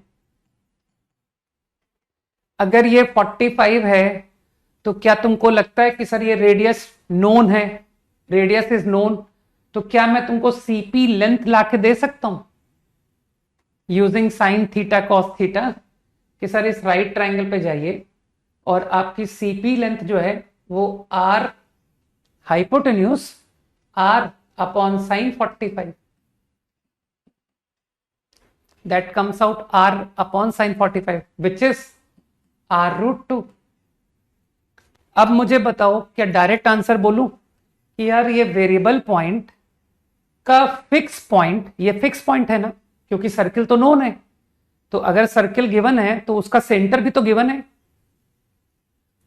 अगर ये 45 है तो क्या तुमको लगता है कि सर ये रेडियस नोन है, रेडियस इज नोन, तो क्या मैं तुमको सीपी लेंथ लाके दे सकता हूं using sine theta cos theta कि सर इस राइट ट्राइंगल पे जाइए और आपकी सीपी लेंथ जो है वो r hypotenuse r upon sin 45, that comes out r upon sin 45 which is r root 2। अब मुझे बताओ, क्या डायरेक्ट आंसर बोलूं कि यार ये वेरिएबल पॉइंट का फिक्स पॉइंट, ये फिक्स पॉइंट है ना, क्योंकि सर्किल तो नोन है, तो अगर सर्किल गिवन है तो उसका सेंटर भी तो गिवन है।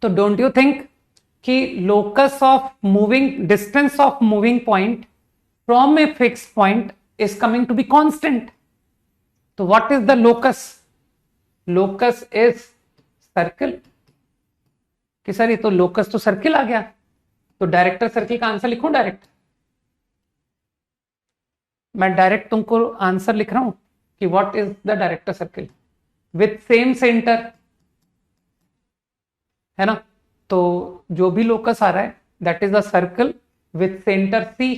तो डोंट यू थिंक कि locus of moving, distance of moving point from a fix point is coming to be constant. तो what is the locus? Locus is circle. कि सर ये तो लोकस तो सर्किल आ गया, तो डायरेक्टर सर्किल का आंसर लिखूं डायरेक्ट? मैं डायरेक्ट तुमको आंसर लिख रहा हूं कि what is the director circle with same centre, है ना। तो जो भी लोकस आ रहा है that is the circle with centre C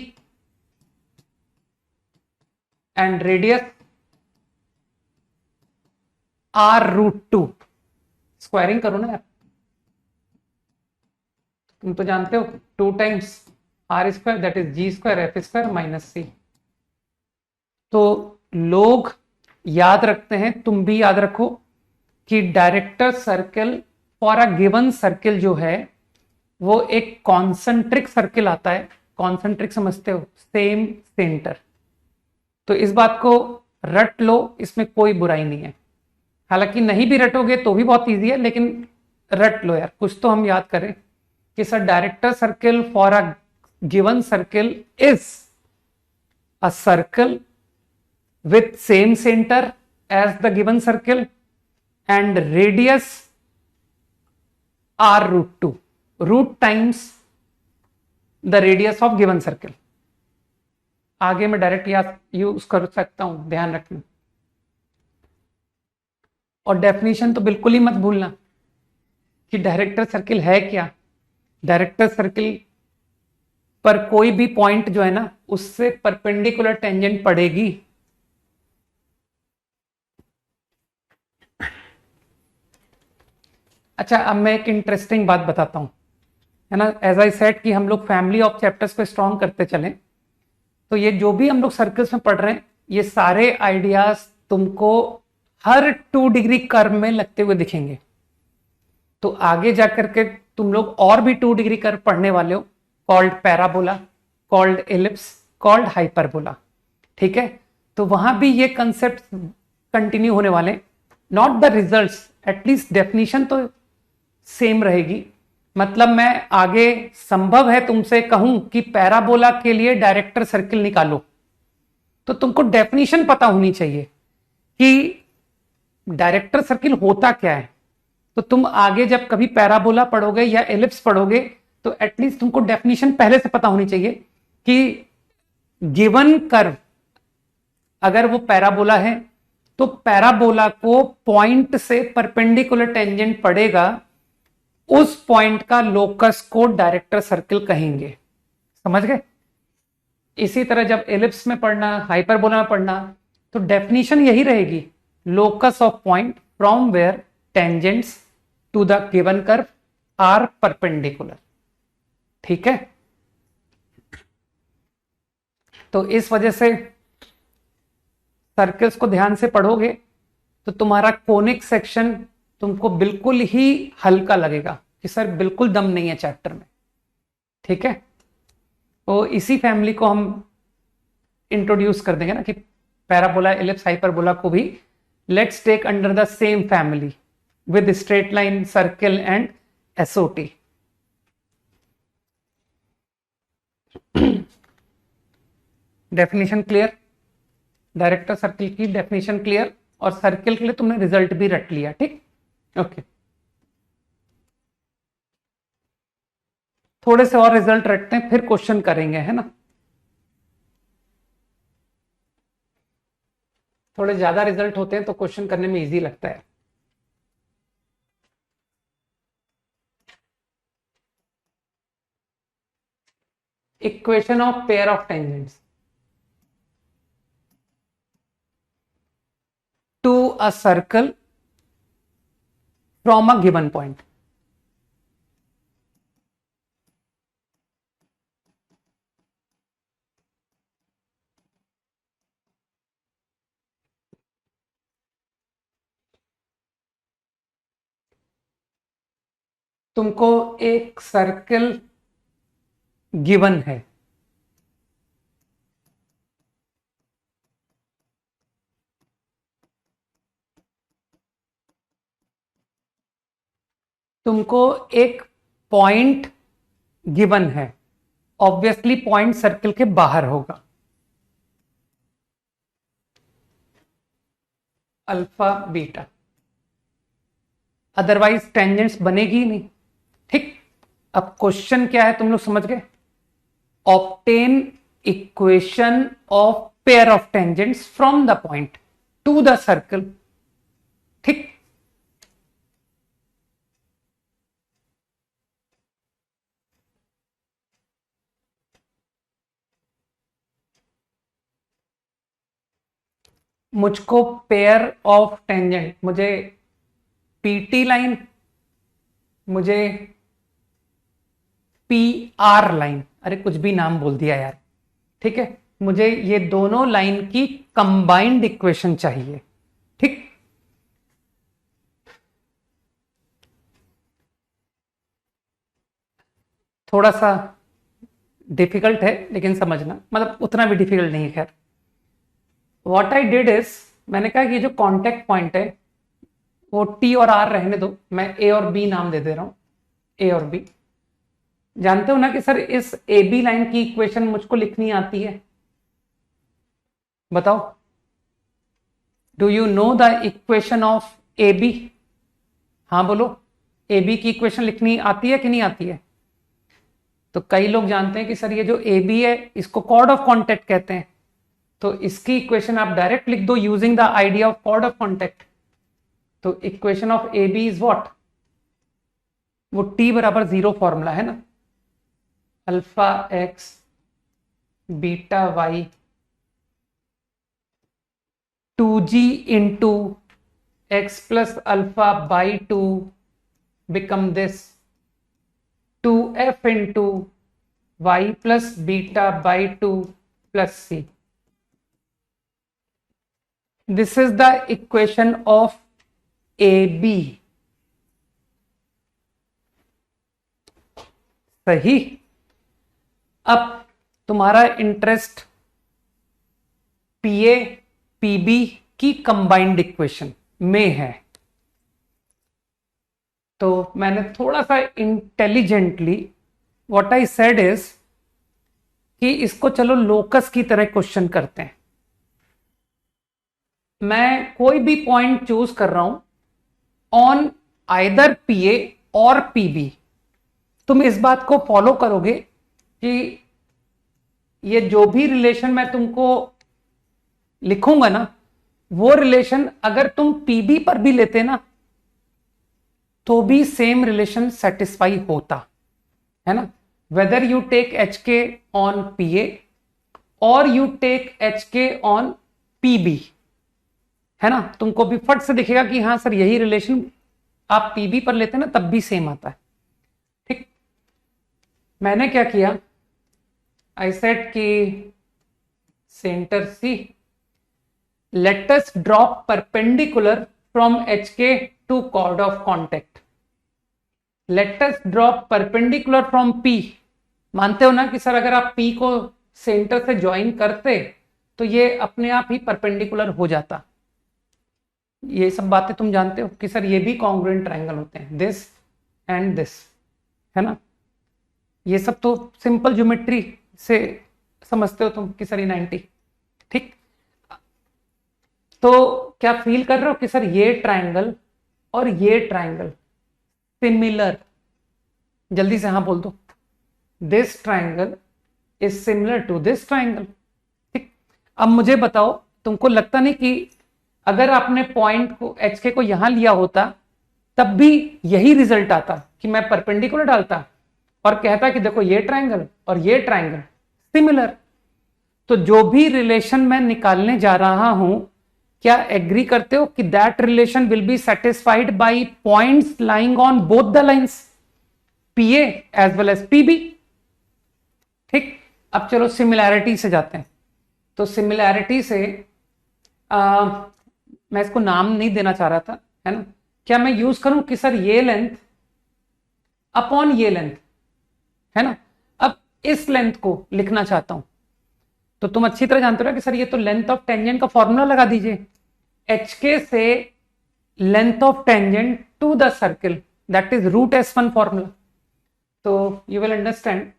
and radius r√2। Squaring करो ना यार, तुम तो जानते हो 2 times r² that is g² f² minus C. तो लोग याद रखते हैं, तुम भी याद रखो कि director circle for a given circle जो है वो एक कॉन्सेंट्रिक सर्किल आता है। कॉन्सेंट्रिक समझते हो, सेम सेंटर। तो इस बात को रट लो, इसमें कोई बुराई नहीं है। हालांकि नहीं भी रटोगे तो भी बहुत इजी है, लेकिन रट लो यार, कुछ तो हम याद करें कि sir director circle for a given circle is a circle with same center as the given circle and radius r√2, root times the radius of given circle। आगे मैं डायरेक्ट याद यूज कर सकता हूं, ध्यान रखना। और डेफिनेशन तो बिल्कुल ही मत भूलना कि डायरेक्टर सर्किल है क्या। डायरेक्टर सर्किल पर कोई भी पॉइंट जो है ना, उससे परपेंडिकुलर टेंजेंट पड़ेगी। अच्छा, अब मैं एक इंटरेस्टिंग बात बताता हूं, है ना। एज आई सेड कि हम लोग फैमिली ऑफ चैप्टर्स को स्ट्रॉन्ग करते चलें, तो ये जो भी हम लोग सर्कल्स में पढ़ रहे हैं, ये सारे आइडियाज तुमको हर 2 डिग्री कर्व में लगते हुए दिखेंगे। तो आगे जाकर के तुम लोग और भी 2 डिग्री कर्व पढ़ने वाले हो, called parabola, called ellipse, called hyperbola. ठीक है, तो वहां भी ये कंसेप्ट कंटिन्यू होने वाले। Not the results, at least definition तो सेम रहेगी। मतलब मैं आगे संभव है तुमसे कहूं कि पैराबोला के लिए डायरेक्टर सर्किल निकालो, तो तुमको डेफिनेशन पता होनी चाहिए कि डायरेक्टर सर्किल होता क्या है। तो तुम आगे जब कभी पैराबोला पढ़ोगे या एलिप्स पढ़ोगे, तो एटलीस्ट तुमको डेफिनेशन पहले से पता होनी चाहिए कि गिवन कर्व अगर वो पैराबोला है, तो पैराबोला को पॉइंट से परपेंडिकुलर टेंजेंट पड़ेगा, उस पॉइंट का लोकस को डायरेक्टर सर्किल कहेंगे। समझ गए? इसी तरह जब एलिप्स में पढ़ना, हाइपरबोला में पढ़ना, तो डेफिनेशन यही रहेगी, locus of point from where tangents to the given curve are perpendicular. ठीक है, तो इस वजह से सर्कल्स को ध्यान से पढ़ोगे तो तुम्हारा कोनिक सेक्शन तुमको बिल्कुल ही हल्का लगेगा कि सर बिल्कुल दम नहीं है चैप्टर में। ठीक है, तो इसी फैमिली को हम इंट्रोड्यूस कर देंगे ना कि पैराबोला, एलिप्स, हाइपरबोला को भी let's take under the same family with straight line, circle and SOT. Definition clear? Director circle की डेफिनेशन क्लियर, और सर्किल के लिए तुमने रिजल्ट भी रट लिया। ठीक, ओके। थोड़े से और रिजल्ट रटते हैं, फिर क्वेश्चन करेंगे, है ना। थोड़े ज्यादा रिजल्ट होते हैं तो क्वेश्चन करने में इजी लगता है। Equation of pair of tangents to a circle from a given point. तुमको एक सर्कल गिवन है, तुमको एक पॉइंट गिवन है, ऑब्वियसली पॉइंट सर्कल के बाहर होगा, अल्फा बीटा, अदरवाइज टेंजेंट्स बनेगी ही नहीं। ठीक, अब क्वेश्चन क्या है तुम लोग समझ गए? Obtain equation of pair of tangents from the point to the circle. ठीक, मुझको पेयर ऑफ टेंजेंट, मुझे पीटी लाइन, मुझे पी आर लाइन, अरे कुछ भी नाम बोल दिया यार, ठीक है, मुझे ये दोनों लाइन की कंबाइंड इक्वेशन चाहिए। ठीक, थोड़ा सा डिफिकल्ट है लेकिन समझना, मतलब उतना भी डिफिकल्ट नहीं है। खैर, व्हाट आई डिड इज, मैंने कहा कि ये जो कांटेक्ट पॉइंट है वो टी और आर रहने दो, मैं ए और बी नाम दे रहा हूं, ए और बी। जानते हो ना कि सर इस ए बी लाइन की इक्वेशन मुझको लिखनी आती है? बताओ, do you know the equation of A B? हाँ बोलो, ए बी की इक्वेशन लिखनी आती है कि नहीं आती है? तो कई लोग जानते हैं कि सर ये जो ए बी है इसको कॉर्ड ऑफ कॉन्टेक्ट कहते हैं, तो इसकी इक्वेशन आप डायरेक्ट लिख दो using the idea of chord of contact. तो equation of A B is what? वो टी बराबर 0 फॉर्मूला है ना, alpha X beta Y 2g into X plus alpha by 2 become this 2f into y plus beta by 2 plus c. This is the equation of AB. सही। अब तुम्हारा interest पीए PB की combined equation में है, तो मैंने थोड़ा सा intelligently what I said is कि इसको चलो लोकस की तरह क्वेश्चन करते हैं। मैं कोई भी पॉइंट चूज कर रहा हूं ऑन आइदर पीए और पीबी। तुम इस बात को फॉलो करोगे कि ये जो भी रिलेशन मैं तुमको लिखूंगा ना, वो रिलेशन अगर तुम पीबी पर भी लेते ना तो भी सेम रिलेशन सेटिस्फाई होता है ना, वेदर यू टेक एच के ऑन पी ए और यू टेक एच के ऑन पीबी, है ना। तुमको भी फट से दिखेगा कि हाँ सर यही रिलेशन आप पीबी पर लेते ना तब भी सेम आता है। ठीक, मैंने क्या किया, आई सेड कि centre C, let us drop perpendicular from H K to chord of contact, let us drop perpendicular from P. मानते हो ना कि सर अगर आप पी को सेंटर से ज्वाइन करते तो ये अपने आप ही परपेंडिकुलर हो जाता। ये सब बातें तुम जानते हो कि सर ये भी कॉन्ग्रुएंट ट्रायंगल होते हैं, दिस एंड दिस, है ना। ये सब तो सिंपल ज्योमेट्री से समझते हो तुम कि सर ये 90। ठीक, तो क्या फील कर रहे हो कि सर ये ट्रायंगल और ये ट्रायंगल सिमिलर? जल्दी से हाँ बोल दो, this triangle is similar to this triangle. ठीक, अब मुझे बताओ, तुमको लगता नहीं कि अगर आपने पॉइंट को एच के को यहां लिया होता तब भी यही रिजल्ट आता कि मैं परपेंडिकुलर डालता और कहता कि देखो ये ट्रायंगल और ये ट्रायंगल सिमिलर। तो जो भी रिलेशन मैं निकालने जा रहा हूं, क्या एग्री करते हो कि that relation will be satisfied by points lying on both the lines PA as well as PB? ठीक, अब चलो सिमिलैरिटी से जाते हैं। तो सिमिलैरिटी से मैं इसको नाम नहीं देना चाह रहा था, है ना। क्या मैं यूज करूं कि सर ये लेंथ अपॉन ये लेंथ, है ना। अब इस लेंथ को लिखना चाहता हूं, तो तुम अच्छी तरह जानते हो ना कि सर ये तो लेंथ ऑफ टेंजेंट का फॉर्मूला लगा दीजिए, HK से length of tangent to the circle, that is root S1 formula. तो you will understand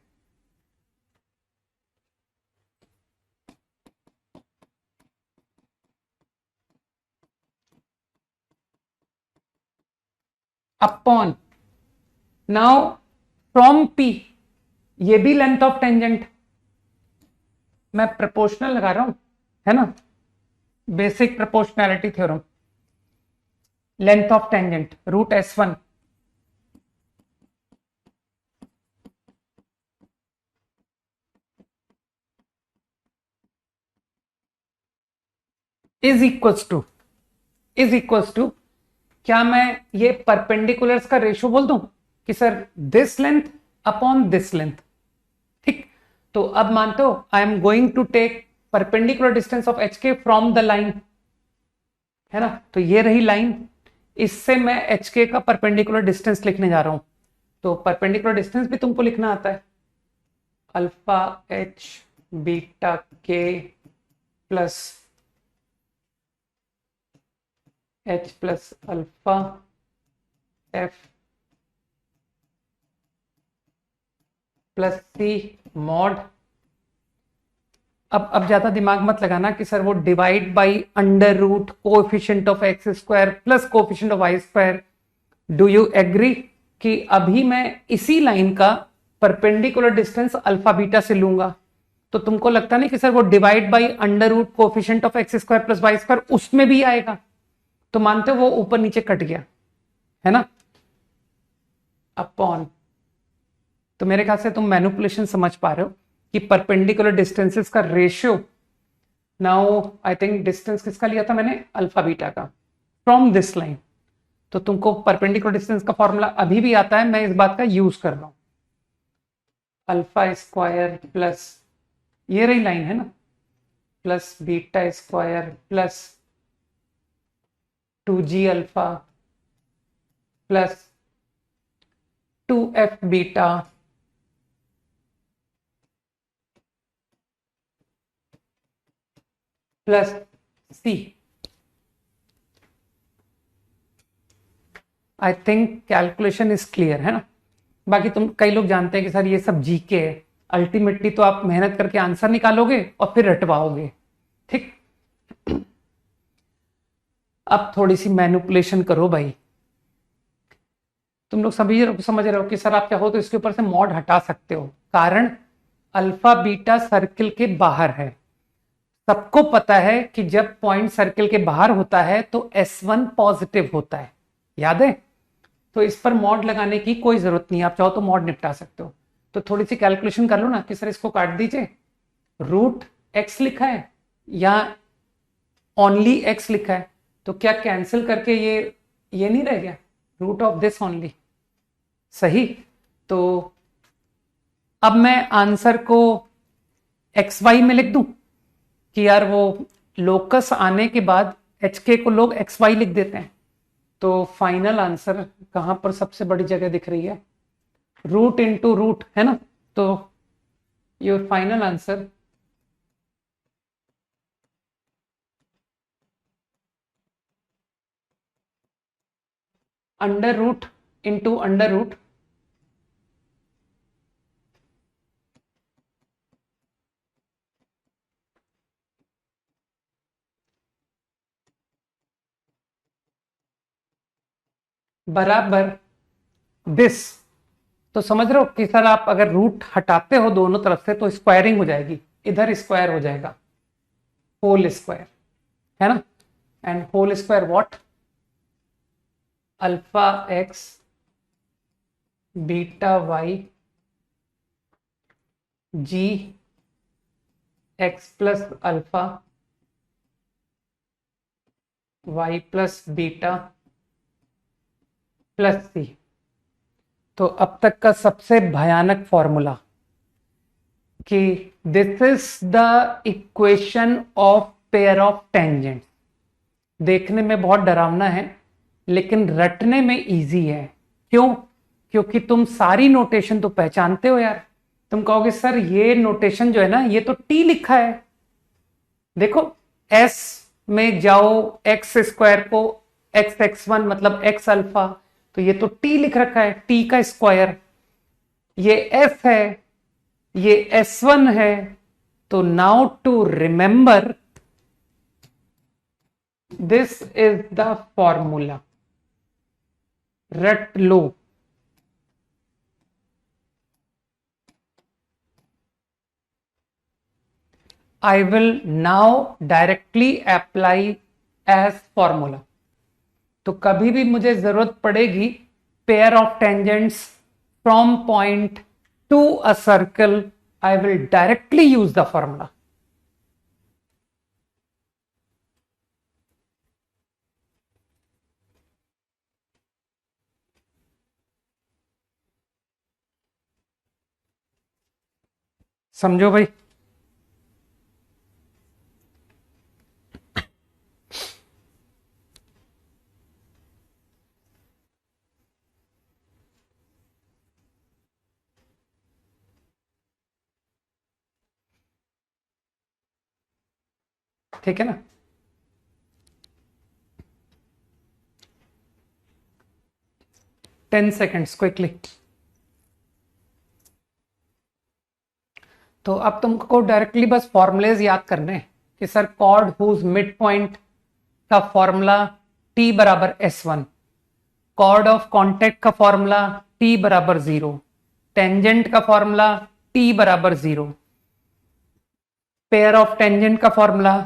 upon, now from P, ये भी लेंथ ऑफ टेंजेंट, मैं प्रोपोर्शनल लगा रहा हूं, है ना, basic proportionality theorem, length of tangent root S1 is equals to, क्या मैं ये परपेंडिकुलर्स का रेशियो बोल दूं कि sir this length upon this length, ठीक। तो अब मानते हो I am going to take perpendicular distance of HK from the line, है ना, तो ये रही लाइन, इससे मैं HK का परपेंडिकुलर डिस्टेंस लिखने जा रहा हूं। तो परपेंडिकुलर डिस्टेंस भी तुमको लिखना आता है, alpha H beta K plus H plus alpha F plus C mod. अब ज्यादा दिमाग मत लगाना कि सर वो divide by under root coefficient of x square plus coefficient of y square. Do you agree कि अभी मैं इसी लाइन का परपेंडिकुलर डिस्टेंस अल्फा बीटा से लूंगा, तो तुमको लगता नहीं कि सर वो divide by under root coefficient of x square plus y square उसमें भी आएगा, तो मानते हो वो ऊपर नीचे कट गया, है ना, अपॉन। तो मेरे ख्याल से तुम मैनिपुलेशन समझ पा रहे हो कि परपेंडिकुलर डिस्टेंसेस का ratio, now I think distance किसका लिया था मैंने, अल्फा बीटा का, फ्रॉम दिस लाइन। तो तुमको परपेंडिकुलर डिस्टेंस का फॉर्मूला अभी भी आता है, मैं इस बात का यूज कर रहा हूं, अल्फा स्क्वायर प्लस ये रही लाइन, है ना, plus beta square plus 2G alpha plus 2F beta plus C। I think calculation is clear, है ना। बाकी तुम कई लोग जानते हैं कि सर ये सब जीके है, अल्टीमेटली तो आप मेहनत करके आंसर निकालोगे और फिर रटवाओगे, ठीक। अब थोड़ी सी मैनिपुलेशन करो भाई, तुम लोग सभी समझ रहे हो कि सर आप चाहो तो इसके ऊपर से मॉड हटा सकते हो, कारण अल्फा बीटा सर्किल के बाहर है। सबको पता है कि जब पॉइंट सर्किल के बाहर होता है तो S1 पॉजिटिव होता है, याद है। तो इस पर मॉड लगाने की कोई जरूरत नहीं, आप चाहो तो मॉड निपटा सकते हो। तो थोड़ी सी कैलकुलेशन कर लो ना कि सर इसको काट दीजिए, रूट एक्स लिखा है या ओनली एक्स लिखा है, तो क्या कैंसिल करके ये नहीं रह गया, रूट ऑफ दिस ओनली, सही। तो अब मैं आंसर को एक्स वाई में लिख दूं कि यार वो लोकस आने के बाद HK को लोग एक्स वाई लिख देते हैं, तो फाइनल आंसर कहां पर सबसे बड़ी जगह दिख रही है, रूट इनटू रूट, है ना। तो your final answer under root into under root बराबर दिस। तो समझ रहे हो कि सर आप अगर रूट हटाते हो दोनों तरफ से तो स्क्वायरिंग हो जाएगी, इधर स्क्वायर हो जाएगा, होल स्क्वायर, है ना। And whole square what, alpha X beta Y G X plus alpha Y plus beta plus C. तो अब तक का सबसे भयानक फॉर्मूला कि this is the equation of pair of tangent. देखने में बहुत डरावना है लेकिन रटने में इजी है, क्यों, क्योंकि तुम सारी नोटेशन तो पहचानते हो यार। तुम कहोगे सर ये नोटेशन जो है ना, ये तो टी लिखा है। देखो, एस में जाओ, एक्स स्क्वायर को एक्स एक्स वन मतलब एक्स अल्फा, तो ये तो टी लिख रखा है, टी का स्क्वायर। ये एफ है, ये एस वन है। तो now to remember, this is the formula, रट लो। I will now directly apply as formula. तो कभी भी मुझे जरूरत पड़ेगी pair of tangents from point to a circle, I will directly use the formula. समझो भाई। ठीक है ना? Ten seconds quickly. तो अब तुमको डायरेक्टली बस फॉर्मुलेज याद करने हैं कि sir chord whose mid point का फॉर्मूला टी बराबर S one, chord of contact का फॉर्मूला टी बराबर जीरो, टेंजेंट का फॉर्मूला टी बराबर जीरो, पेयर ऑफ टेंजेंट का फॉर्मूला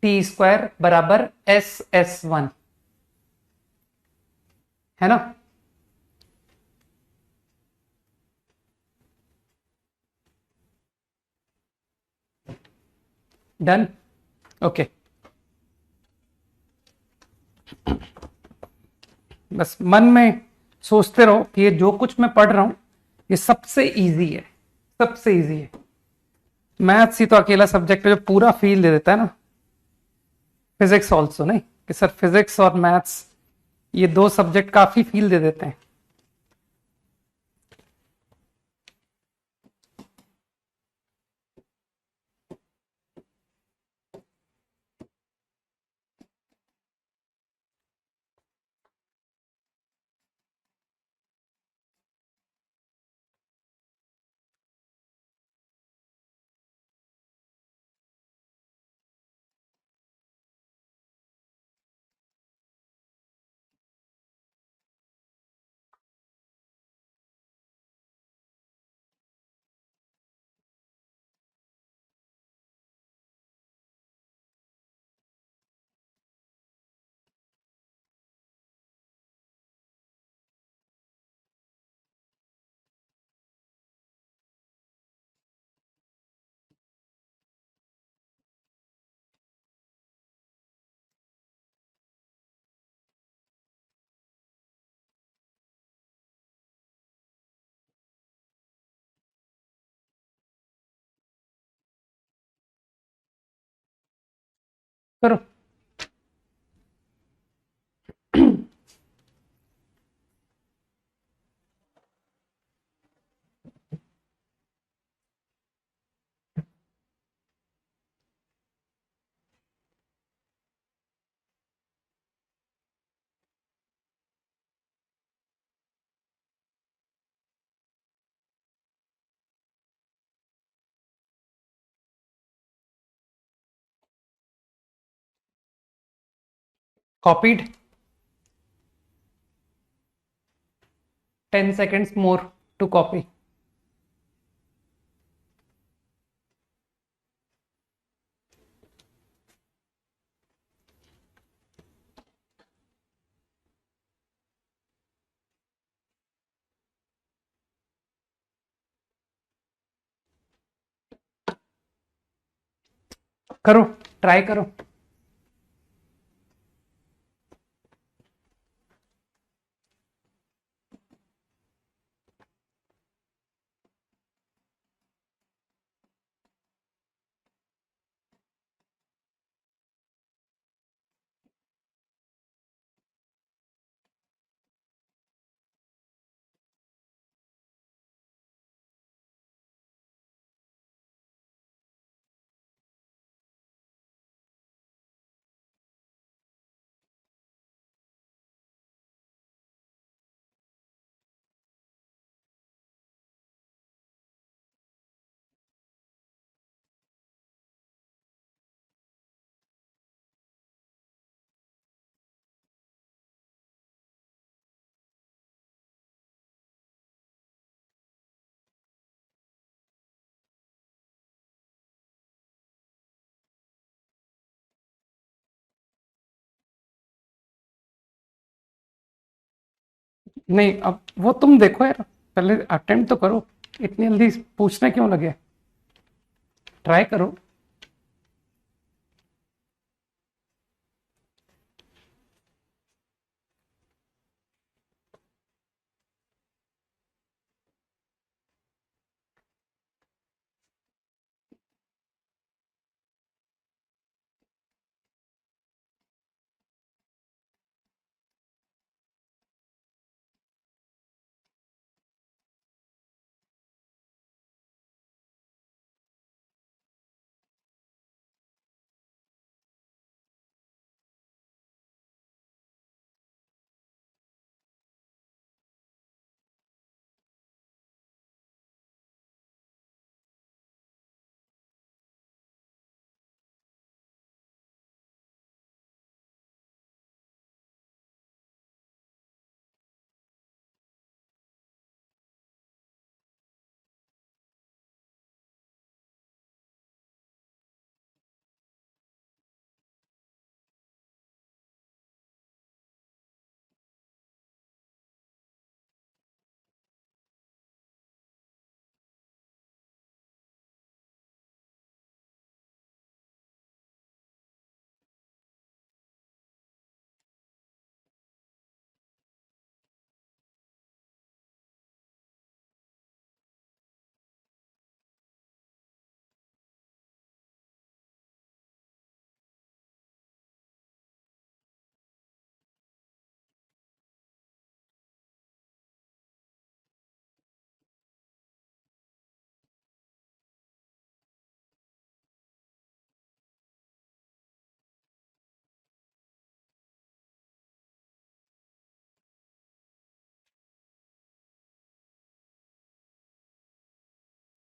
टी स्क्वायर बराबर एस एस वन, है ना? डन। ओके, बस मन में सोचते रहो कि ये जो कुछ मैं पढ़ रहा हूं ये सबसे इजी है, सबसे इजी है। मैथ्स ही तो अकेला सब्जेक्ट है जो पूरा फील दे देता है ना। फिजिक्स ऑल्सो नहीं कि सर फिजिक्स और मैथ्स ये दो सब्जेक्ट काफी फील दे देते हैं। करो। Copied. 10 seconds more to copy. करो, ट्राई करो। नहीं, अब वो तुम देखो यार, पहले अटेम्प्ट तो करो, इतनी जल्दी पूछने क्यों लगे, ट्राई करो।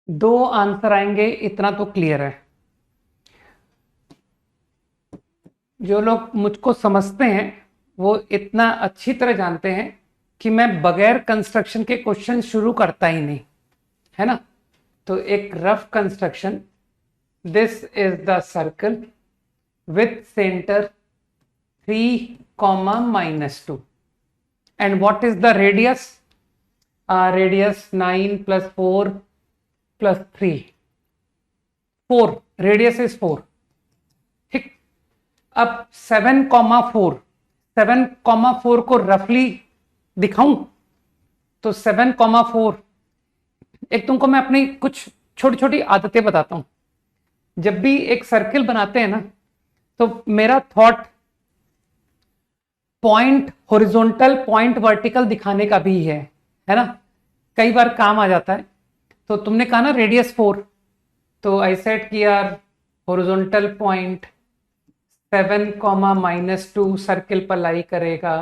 दो आंसर आएंगे, इतना तो क्लियर है। जो लोग मुझको समझते हैं वो इतना अच्छी तरह जानते हैं कि मैं बगैर कंस्ट्रक्शन के क्वेश्चन शुरू करता ही नहीं, है ना। तो एक rough construction, this is the circle with centre 3, -2 and what is the radius? Radius 9 plus 4 plus 3, 4, radius is 4, ठीक। अब 7,4, 7,4 को रफली दिखाऊं तो 7,4, एक तुमको मैं अपनी कुछ छोटी छोटी आदतें बताता हूं। जब भी एक सर्किल बनाते हैं ना, तो मेरा thought point horizontal, point vertical दिखाने का भी है ना। कई बार काम आ जाता है। तो तुमने कहा ना रेडियस 4, तो आई सेट कि यार हॉरिजॉन्टल पॉइंट 7, -2 सर्किल पर लाई करेगा,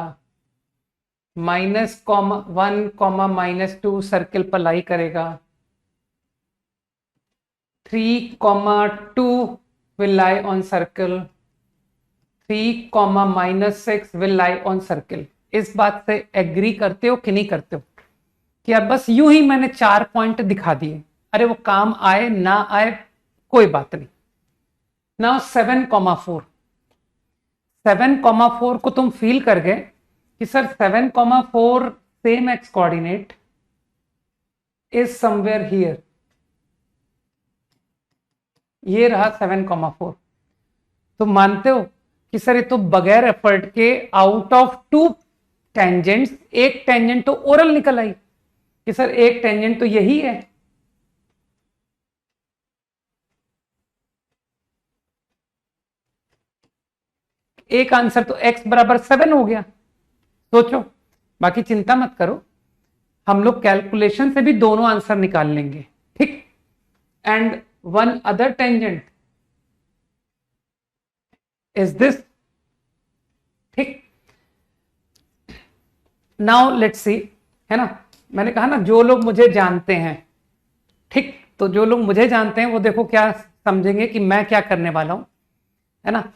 -1, -2 सर्किल पर लाई करेगा, 3, 2 will lie on circle, 3, -6 will lie on circle। इस बात से एग्री करते हो कि नहीं करते हो कि यार बस यूं ही मैंने 4 पॉइंट दिखा दिए, अरे वो काम आए ना आए कोई बात नहीं। नाउ 7,4, 7,4 को तुम फील कर गए कि sir 7,4 same x coordinate is somewhere here, ये रहा 7,4। तो मानते हो कि सर ये तो बगैर एफर्ट के आउट ऑफ 2 टेंजेंट्स एक टेंजेंट तो ओरल निकल आई कि सर एक टेंजेंट तो यही है। एक आंसर तो x बराबर 7 हो गया, सोचो। बाकी चिंता मत करो, हम लोग कैलकुलेशन से भी दोनों आंसर निकाल लेंगे, ठीक। And one other tangent is this, ठीक। नाउ लेट्स सी, है ना। मैंने कहा ना जो लोग मुझे जानते हैं, ठीक, तो जो लोग मुझे जानते हैं वो देखो क्या समझेंगे कि मैं क्या करने वाला हूं, है ना।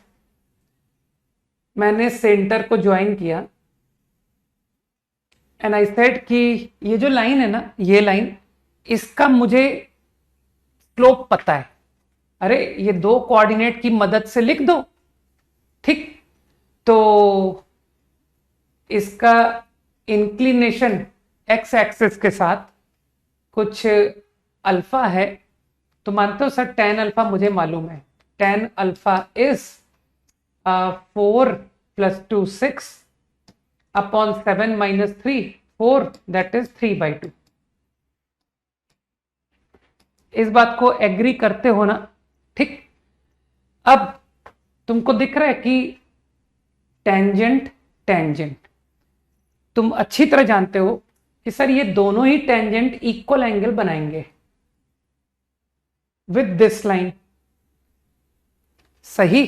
मैंने सेंटर को ज्वाइन किया एंड आई सेड कि ये जो लाइन है ना, ये लाइन, इसका मुझे स्लोप पता है। अरे ये दो कोऑर्डिनेट की मदद से लिख दो, ठीक। तो इसका इंक्लिनेशन एक्स एक्सिस के साथ कुछ अल्फा है, तो मानते हो सर tan अल्फा मुझे मालूम है, tan alpha is 4 + 2 6 upon 7 - 3 4, that is 3/2। इस बात को एग्री करते हो ना? ठीक। अब तुमको दिख रहा है कि टेंजेंट टेंजेंट, तुम अच्छी तरह जानते हो कि सर ये दोनों ही टेंजेंट इक्वल एंगल बनाएंगे विद दिस लाइन, सही?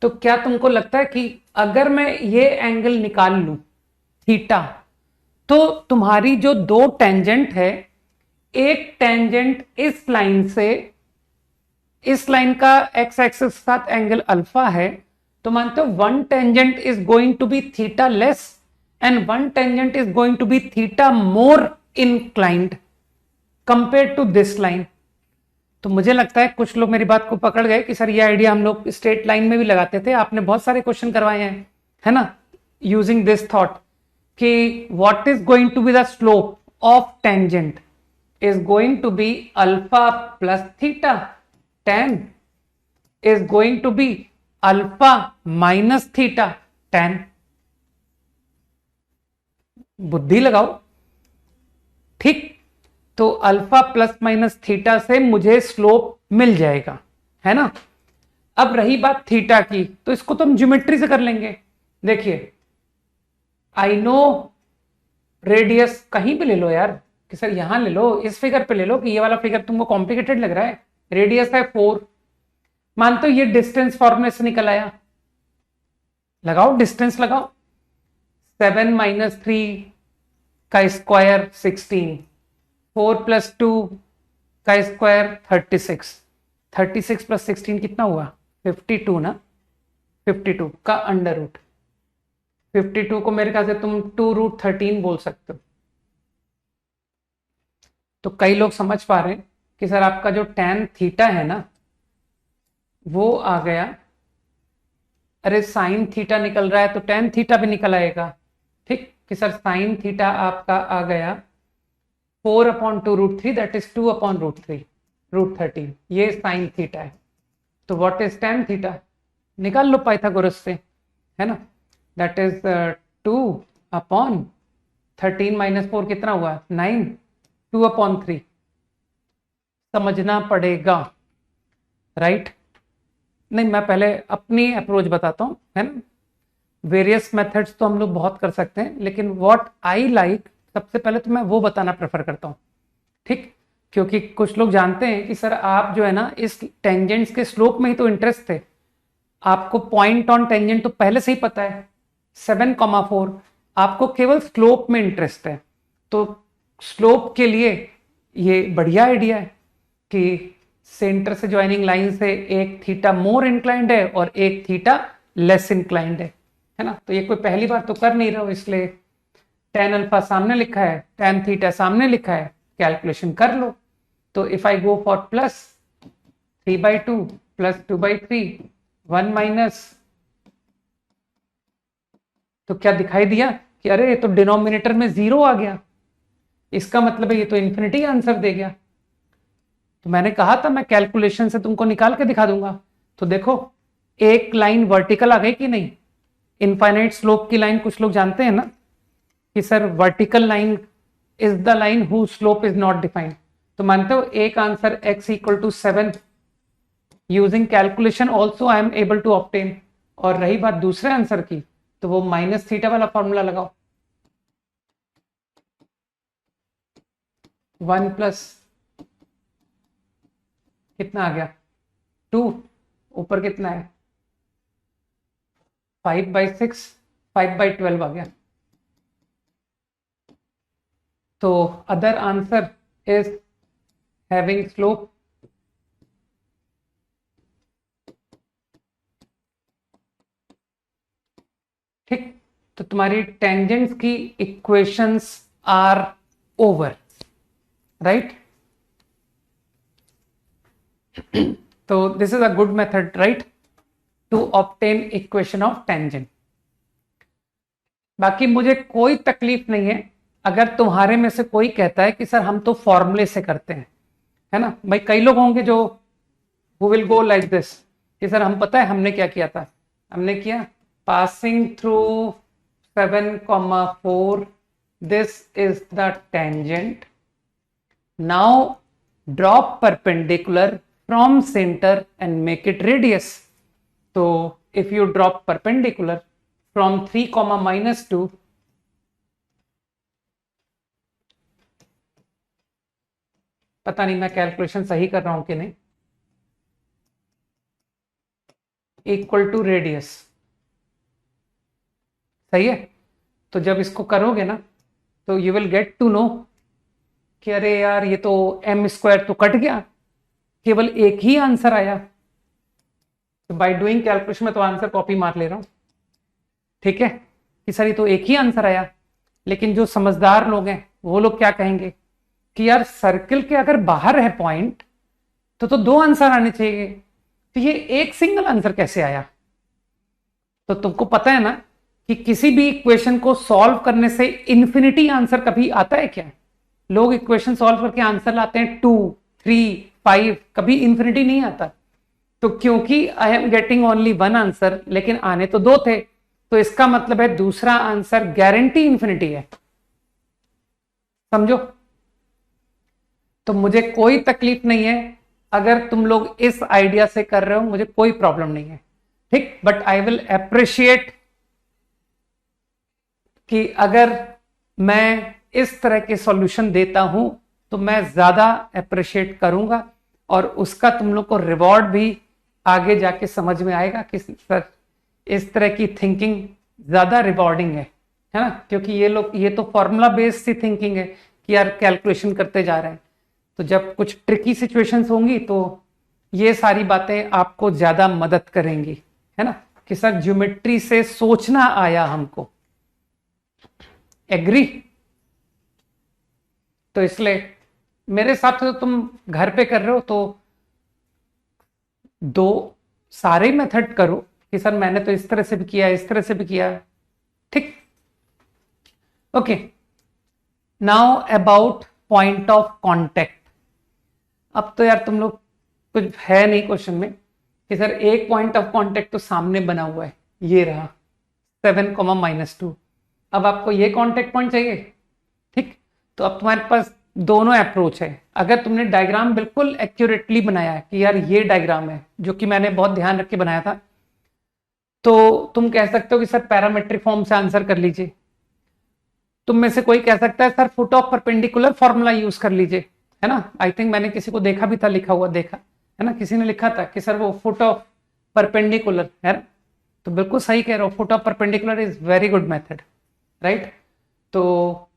तो क्या तुमको लगता है कि अगर मैं ये एंगल निकाल लूं थीटा, तो तुम्हारी जो दो टेंजेंट है, एक टेंजेंट इस लाइन से, इस लाइन का एक्स एक्सिस के साथ एंगल अल्फा है, तो मानते हो one tangent is going to be theta less and one tangent is going to be theta more inclined compare to this line. तो मुझे लगता है कुछ लोग मेरी बात को पकड़ गए कि सर ये आइडिया हम लोग स्ट्रेट लाइन में भी लगाते थे, आपने बहुत सारे क्वेश्चन करवाए हैं, है ना, यूजिंग दिस थॉट कि what is going to be the slope of tangent is going to be alpha plus theta, tan is going to be alpha minus theta tan। बुद्धि लगाओ, ठीक? तो अल्फा प्लस माइनस थीटा से मुझे slope मिल जाएगा, है ना? अब रही बात थीटा की, तो इसको तो हम ज्योमेट्री से कर लेंगे। देखिए, आई नो रेडियस कहीं पे ले लो यार, कि सर यहां ले लो, इस फिगर पे ले लो, कि ये वाला फिगर तुमको कॉम्प्लिकेटेड लग रहा है। रेडियस है 4, मानते हो ये डिस्टेंस फॉर्मूले से निकल आया, लगाओ डिस्टेंस लगाओ, 7 - 3 का स्क्वायर 16, 4 + 2 का स्क्वायर 36, 36 + 16 कितना हुआ? 52 ना? 52 का अंडर रूट, 52 को मेरे ख्याल से तुम 2√13 बोल सकते हो। तो कई लोग समझ पा रहे हैं कि सर आपका जो tan थीटा है ना, वो आ गया, अरे sin थीटा निकल रहा है तो tan थीटा भी निकल आएगा, ठीक? कि सर sin थीटा आपका आ गया 4/2√3, दैट इज 2/√3 √13, ये sin थीटा है। तो व्हाट इज tan थीटा? निकाल लो पाइथागोरस से, है ना, दैट इज 2/13 - 4 कितना हुआ? 9, 2/3 समझना पड़ेगा, राइट? नहीं, मैं पहले अपनी अप्रोच बताता हूं, है ना। वेरियस मेथड्स तो हम लोग बहुत कर सकते हैं, लेकिन व्हाट आई लाइक, सबसे पहले तो मैं वो बताना प्रेफर करता हूं, ठीक? क्योंकि कुछ लोग जानते हैं कि सर आप जो है ना इस टेंजेंट्स के स्लोप में ही तो इंटरेस्ट थे, आपको पॉइंट ऑन टेंजेंट तो पहले से ही पता है 7,4, आपको केवल स्लोप में इंटरेस्ट है। तो स्लोप के लिए ये बढ़िया आइडिया है कि सेंटर से ज्वाइनिंग लाइन से एक थीटा मोर इंक्लाइंड है और एक थीटा लेस इंक्लाइंड है ना। तो ये कोई पहली बार तो कर नहीं रहा हो, इसलिए tan अल्फा सामने लिखा है, tan थीटा सामने लिखा है, कैलकुलेशन कर लो। तो if I go for plus 3/2 plus 2/3 1 minus, तो क्या दिखाई दिया कि अरे ये तो डिनोमिनेटर में 0 आ गया, इसका मतलब है ये तो इन्फिनिटी आंसर दे गया। तो मैंने कहा था मैं कैलकुलेशन से तुमको निकाल के दिखा दूंगा। तो देखो एक लाइन वर्टिकल आ गई कि नहीं, इनफाइनाइट स्लोप की लाइन कुछ लोग जानते हैं ना कि sir vertical line is the line who slope is not defined. तो मानते हो एक answer x = 7 using calculation also I am able to obtain. और रही बात दूसरे आंसर की, तो वो माइनस थीटा वाला फॉर्मूला लगाओ, 1 प्लस कितना आ गया 2, ऊपर कितना है 5/6, 5/12 आ गया। तो other answer is having slope ठीक। तो तुम्हारी टेंजेंट्स की इक्वेशंस आर ओवर, राइट? तो this is a good method, right, to obtain equation of tangent. बाकी मुझे कोई तकलीफ नहीं है अगर तुम्हारे में से कोई कहता है कि सर हम तो फॉर्मूले से करते हैं, है ना भाई। कई लोग होंगे जो who will go like this कि सर हम पता है हमने क्या किया था, हमने किया passing through 7,4, this is the tangent, now drop perpendicular from center and make it radius. So if you drop perpendicular from 3, -2, पता नहीं मैं कैलकुलेशन सही कर रहा हूं कि नहीं, इक्वल टू रेडियस, सही है। तो जब इसको करोगे ना तो you will get to know कि अरे यार ये तो m² तो कट गया, केवल एक ही आंसर आया। तो बाय डूइंग कैलकुलेशन में तो आंसर कॉपी मार ले रहा हूं, ठीक है, कि सर ये तो एक ही आंसर आया। लेकिन जो समझदार लोग हैं वो लोग क्या कहेंगे कि यार सर्किल के अगर बाहर है पॉइंट तो दो आंसर आने चाहिए, तो ये एक सिंगल आंसर कैसे आया। तो तुमको पता है ना कि किसी भी इक्वेशन को सॉल्व करने से इंफिनिटी आंसर कभी आता है क्या। लोग इक्वेशन सॉल्व करके आंसर लाते हैं 2, 3, 5, कभी इंफिनिटी नहीं आता। तो क्योंकि I am getting only one answer लेकिन आने तो दो थे, तो इसका मतलब है दूसरा आंसर गारंटी इंफिनिटी है, समझो। तो मुझे कोई तकलीफ नहीं है अगर तुम लोग इस आइडिया से कर रहे हो, मुझे कोई प्रॉब्लम नहीं है, ठीक। बट आई विल अप्रिशिएट कि अगर मैं इस तरह के सॉल्यूशन देता हूं तो मैं ज्यादा अप्रिशिएट करूंगा और उसका तुम लोग को रिवॉर्ड भी आगे जाके समझ में आएगा कि सर इस तरह की थिंकिंग ज्यादा रिवॉर्डिंग है ना। क्योंकि ये तो फॉर्मूला बेस्ड सी थिंकिंग है कि यार कैलकुलेशन करते जा रहे हैं, तो जब कुछ ट्रिकी सिचुएशंस होंगी तो ये सारी बातें आपको ज्यादा मदद करेंगी, है ना, कि सर ज्योमेट्री से सोचना आया हमको, एग्री। तो इसलिए मेरे हिसाब से तो तुम घर पे कर रहे हो तो दो सारे मेथड करो कि सर मैंने तो इस तरह से भी किया, इस तरह से भी किया, ठीक। Okay, now about point of contact. अब तो यार तुम लोग कुछ है नहीं क्वेश्चन में कि सर एक पॉइंट ऑफ कांटेक्ट तो सामने बना हुआ है, ये रहा 7, -2। अब आपको ये कांटेक्ट पॉइंट चाहिए, ठीक। तो अब तुम्हारे पास दोनों अप्रोच है। अगर तुमने डायग्राम बिल्कुल एक्यूरेटली बनाया है कि यार ये डायग्राम है, जो कि मैंने बहुत ध्यान रख के बनाया था, तो तुम कह सकते हो कि सर पैरामेट्रिक फॉर्म से आंसर कर लीजिए। तुम में से कोई कह सकता है sir foot of perpendicular formula use कर लीजिए, है ना। आई थिंक मैंने किसी को देखा भी था, लिखा हुआ देखा है ना, किसी ने लिखा था कि सर वो फुट ऑफ परपेंडिकुलर है ना। तो बिल्कुल सही कह रहे हो, foot of perpendicular is very good method, right. तो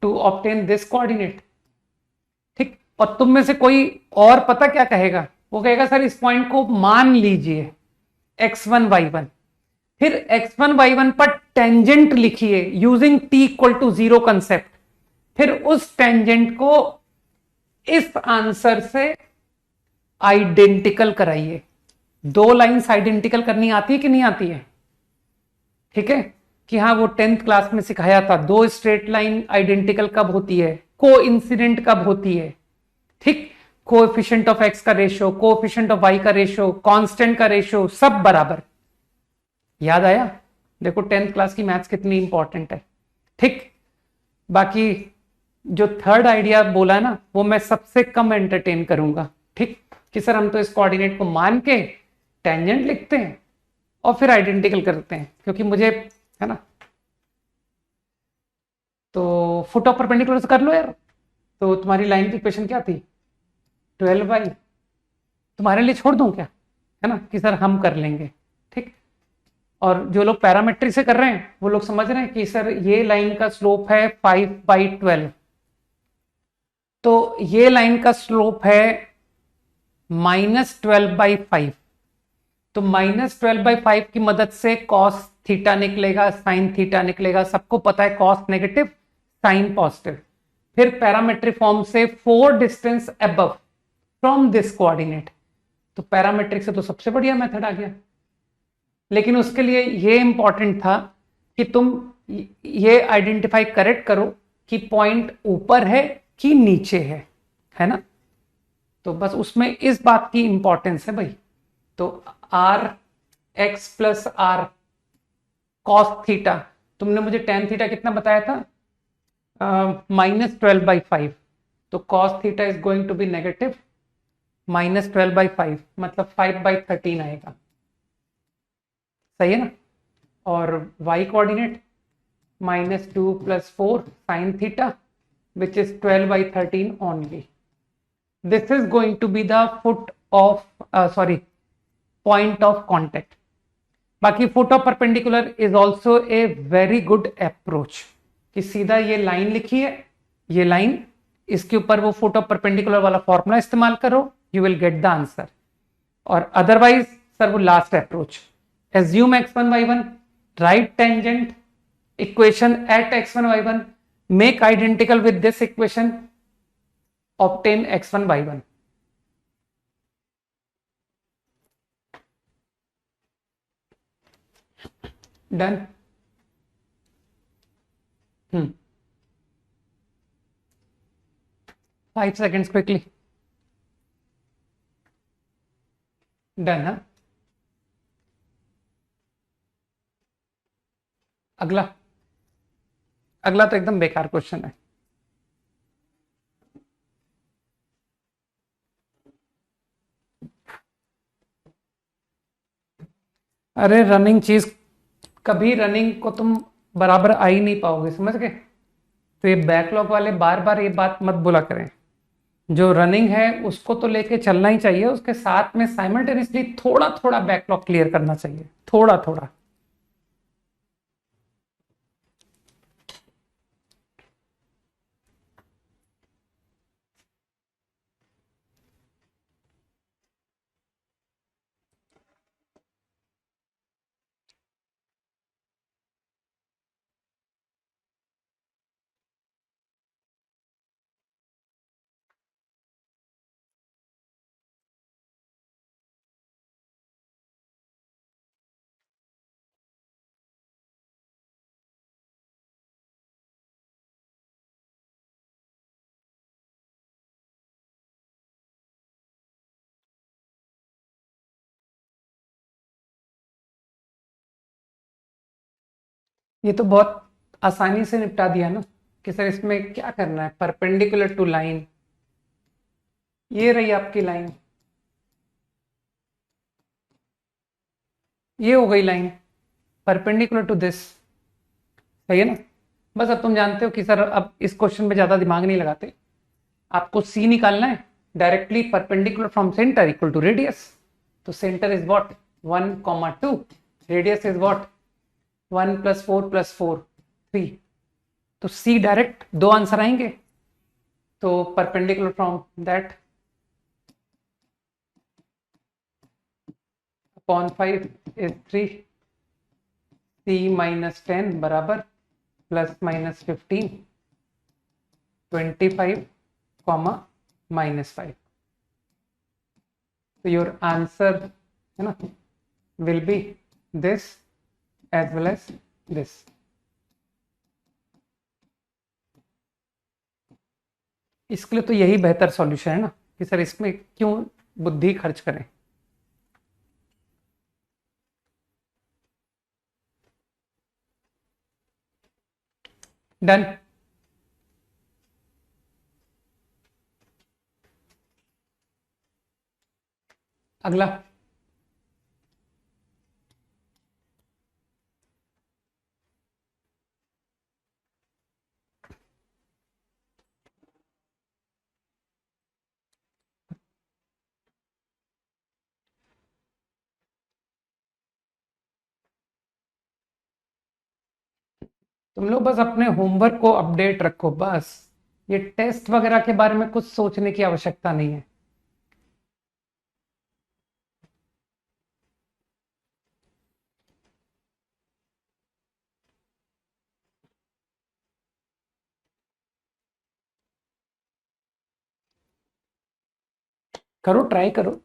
टू ऑब्टेन दिस कोऑर्डिनेट, ठीक। और तुम में से कोई और पता क्या कहेगा, वो कहेगा सर इस पॉइंट को मान लीजिए x1 y1, फिर x1 y1 पर टेंजेंट लिखिए यूजिंग t = 0 कंसेप्ट, फिर उस टेंजेंट को इस आंसर से आइडेंटिकल कराइए। दो लाइंस आइडेंटिकल करनी आती है कि नहीं आती है, ठीक है, कि हाँ वो 10th क्लास में सिखाया था, दो स्ट्रेट लाइन आइडेंटिकल कब होती है, को इंसिडेंट कब होती है, ठीक। कोएफिशिएंट ऑफ x का रेशियो, कोएफिशिएंट ऑफ y का रेशियो, कांस्टेंट का रेशियो, सब बराबर। याद आया, देखो 10th क्लास की मैथ्स कितनी इंपॉर्टेंट है, ठीक। बाकी जो थर्ड आइडिया बोला ना वो मैं सबसे कम एंटरटेन करूंगा, ठीक, कि सर हम तो इस कोऑर्डिनेट को मान के टेंजेंट लिखते हैं और फिर आइडेंटिकल करते हैं, क्योंकि मुझे, है ना। तो फुट ऑफ परपेंडिकुलर से कर लो यार। तो तुम्हारी लाइन की इक्वेशन क्या थी, 12y, तुम्हारे लिए छोड़ दूं क्या, है ना, कि सर हम कर लेंगे, ठीक। और जो लोग पैरामेट्रिक से कर रहे हैं वो लोग समझ रहे हैं कि सर ये लाइन का स्लोप है 5/12, तो ये लाइन का स्लोप है -12/5, तो -12/5 की मदद से कॉस थीटा निकलेगा, साइन थीटा निकलेगा। सबको पता है कॉस नेगेटिव, साइन पॉजिटिव। फिर पैरामेट्रिक फॉर्म से 4 distance above from this coordinate, तो पैरामेट्रिक से तो सबसे बढ़िया मेथड आ गया। लेकिन उसके लिए ये इंपॉर्टेंट था कि तुम ये आइडेंटिफाई करेक्ट करो कि पॉइंट ऊपर है कि नीचे है ना। तो बस उसमें इस बात की इंपॉर्टेंस है भाई। तो r x plus r cos theta, तुमने मुझे टेन थीटा कितना बताया था, -12/5। तो cos theta is going to be negative -12/5, मतलब 5/13 आएगा, सही है ना। और y coordinate -2 + 4 sin theta which is 12/13 only. This is going to be the foot of point of contact. बाकी foot of perpendicular is also a very good approach कि सीधा ये लाइन लिखी है, ये लाइन, इसके ऊपर वो foot of perpendicular वाला फॉर्मूला इस्तेमाल करो, you will get the answer. और अदरवाइज सर वो last approach, assume x1 y1, write tangent equation at x1 y1, make identical with this equation, obtain x1 y1. Done. 5 seconds quickly. Done, huh? अगला अगला तो एकदम बेकार question है। अरे running चीज, कभी रनिंग को तुम बराबर आ ही नहीं पाओगे, समझ गए। तो ये बैकलॉग वाले बार बार ये बात मत बोला करें। जो रनिंग है उसको तो लेके चलना ही चाहिए, उसके साथ में साइमल्टेनियसली थोड़ा थोड़ा बैकलॉग क्लियर करना चाहिए, थोड़ा थोड़ा। ये तो बहुत आसानी से निपटा दिया ना कि सर इसमें क्या करना है, परपेंडिकुलर टू लाइन, ये रही आपकी लाइन, ये हो गई लाइन परपेंडिकुलर टू दिस, सही है ना। बस अब तुम जानते हो कि सर अब इस क्वेश्चन में ज्यादा दिमाग नहीं लगाते, आपको सी निकालना है directly perpendicular from centre equal to radius. तो centre is what 1, 2, radius is what 1 + 4 + 4 3। तो सी डायरेक्ट दो आंसर आएंगे। तो perpendicular from that upon 5 is 3, c -10 बराबर ±15 25, -5। तो योर आंसर है ना will be this as well as this. इसके लिए तो यही बेहतर सॉल्यूशन है ना कि सर इसमें क्यों बुद्धि खर्च करें। डन। अगला तुम लोग बस अपने होमवर्क को अपडेट रखो बस, ये टेस्ट वगैरह के बारे में कुछ सोचने की आवश्यकता नहीं है। करो, ट्राई करो।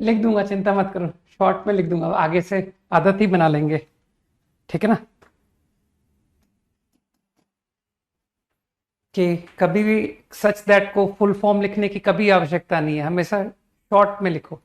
लिख दूंगा, चिंता मत करो, शॉर्ट में लिख दूंगा, आगे से आदत ही बना लेंगे, ठीक है ना, कि कभी भी सच दैट को फुल फॉर्म लिखने की कभी आवश्यकता नहीं है, हमेशा शॉर्ट में लिखो।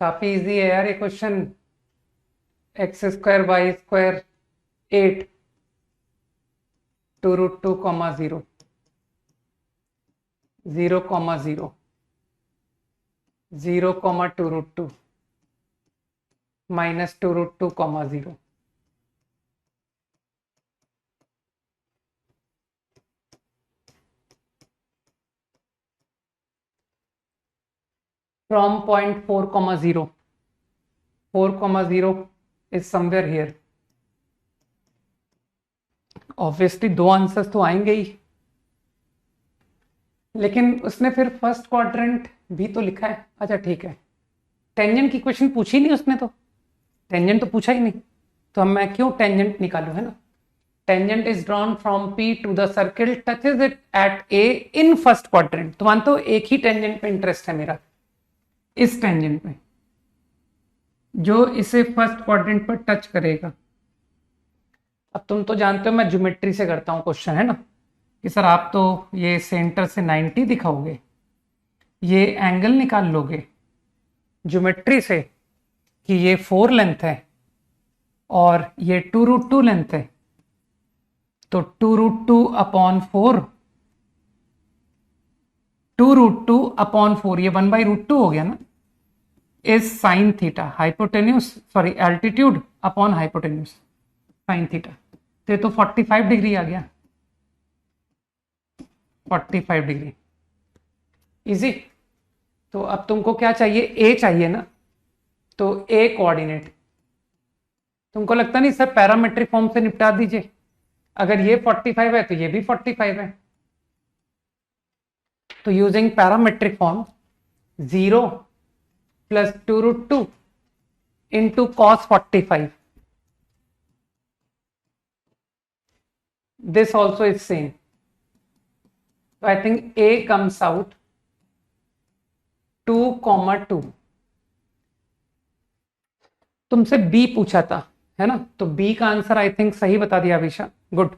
काफी इजी है यार ये question. X square y square 8 2√2 comma 0 0 comma 0 0 comma 2√2 minus 2√2 comma 0। from point 4 comma 0 4 comma 0 is somewhere here। Obviously दो आंसर्स तो आएंगे ही, लेकिन उसने फिर फर्स्ट क्वाड्रेंट भी तो लिखा है। अच्छा ठीक है, टेंजेंट की क्वेश्चन पूछी नहीं उसने, तो टेंजेंट तो पूछा ही नहीं, तो मैं क्यों टेंजेंट निकालू, है ना। Tangent is drawn from P to the circle touches it at A in first quadrant. तो मानते हो एक ही टेंजेंट पे इंटरेस्ट है मेरा, इस टेंजेंट में जो इसे फर्स्ट क्वाड्रेंट पर टच करेगा। अब तुम तो जानते हो मैं ज्योमेट्री से करता हूं क्वेश्चन, है ना, कि सर आप तो ये सेंटर से 90 दिखाओगे, ये एंगल निकाल लोगे ज्योमेट्री से कि ये 4 लेंथ है और ये 2√2 लेंथ है, तो 2√2 अपॉन 4 2√2 अपॉन 4 ये 1/√2 हो गया ना, is sine theta hypotenuse sorry altitude upon hypotenuse sine theta. तो ये तो 45 डिग्री आ गया, 45 डिग्री इजी। तो अब तुमको क्या चाहिए, ए चाहिए ना, तो ए कोऑर्डिनेट। तुमको लगता नहीं सर पैरामेट्रिक फॉर्म से निपटा दीजिए, अगर ये 45 है तो ये भी 45 है, तो using parametric form 0 plus 2√2 into cos 45, this also is same, so I think A comes out 2,2। तुमसे B पूछा था, है ना, तो B का आंसर आई थिंक सही बता दिया Abhisha, good.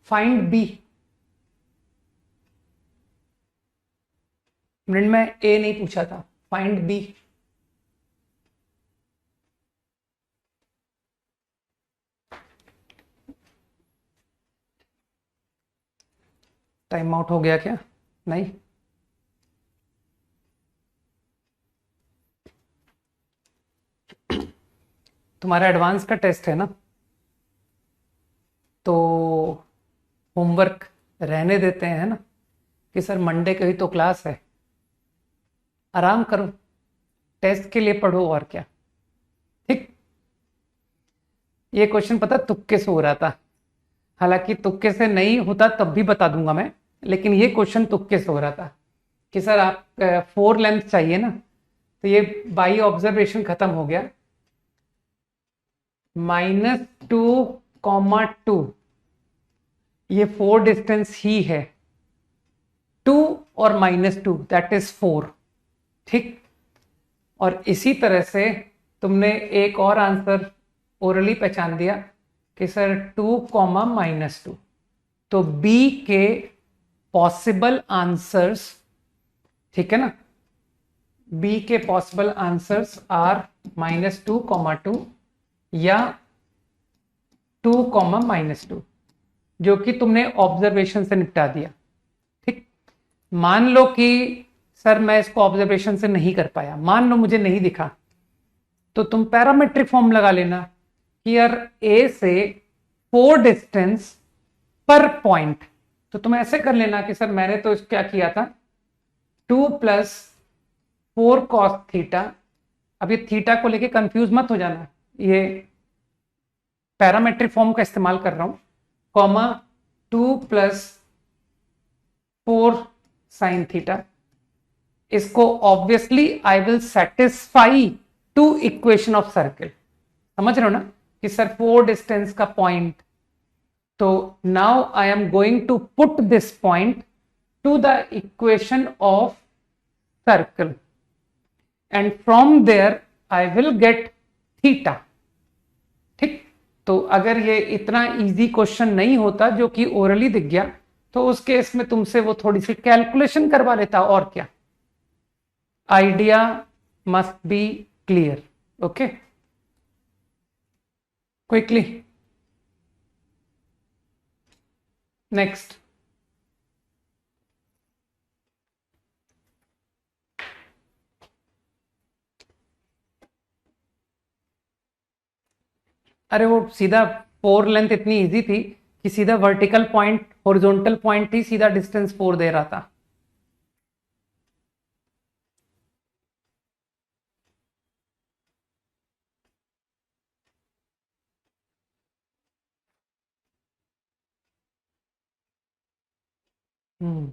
Find B, minute में A नहीं पूछा था, फाइंड B। टाइम आउट हो गया क्या, नहीं, तुम्हारा एडवांस का टेस्ट है ना, तो होमवर्क रहने देते हैं, है ना, कि सर मंडे को ही तो क्लास है, आराम करो, टेस्ट के लिए पढ़ो और क्या, ठीक। ये क्वेश्चन पता तुक्के से हो रहा था, हालांकि तुक्के से नहीं होता तब भी बता दूंगा मैं, लेकिन ये क्वेश्चन तुक्के से हो रहा था कि सर आप 4 लेंथ चाहिए ना, तो ये बाई ऑब्जर्वेशन खत्म हो गया, -2,2 ये 4 डिस्टेंस ही है, 2 और -2 दैट इज 4, ठीक। और इसी तरह से तुमने एक और आंसर ओरली पहचान दिया कि सर 2, -2, तो बी के पॉसिबल आंसर्स, ठीक है ना, बी के पॉसिबल आंसर्स आर -2, या 2, -2, जो कि तुमने ऑब्जर्वेशन से निपटा दिया, ठीक। मान लो कि सर मैं इसको ऑब्जर्वेशन से नहीं कर पाया, मान लो मुझे नहीं दिखा, तो तुम पैरामेट्रिक फॉर्म लगा लेना। हियर ए से 4 डिस्टेंस पर पॉइंट, तो तुम ऐसे कर लेना कि सर मैंने तो क्या किया था, 2 + 4 cos थीटा। अब ये थीटा को लेके कंफ्यूज मत हो जाना, ये पैरामेट्रिक फॉर्म का इस्तेमाल कर रहा हूं, कॉमा 2 + 4 sin थीटा। इसको obviously I will satisfy 2 equation of circle. समझ रहे हो ना कि सर 4 डिस्टेंस का पॉइंट, तो now I am going to put this point to the equation of circle and from there I will get theta. ठीक, तो अगर ये इतना इजी क्वेश्चन नहीं होता जो कि ओरली दिख गया, तो उस केस में तुमसे वो थोड़ी सी कैलकुलेशन करवा लेता, और क्या। Idea must be clear, okay, quickly next. अरे वो सीधा 4 लेंथ इतनी इजी थी कि सीधा वर्टिकल पॉइंट हॉरिजॉन्टल पॉइंट ही सीधा डिस्टेंस 4 दे रहा था। हम्म,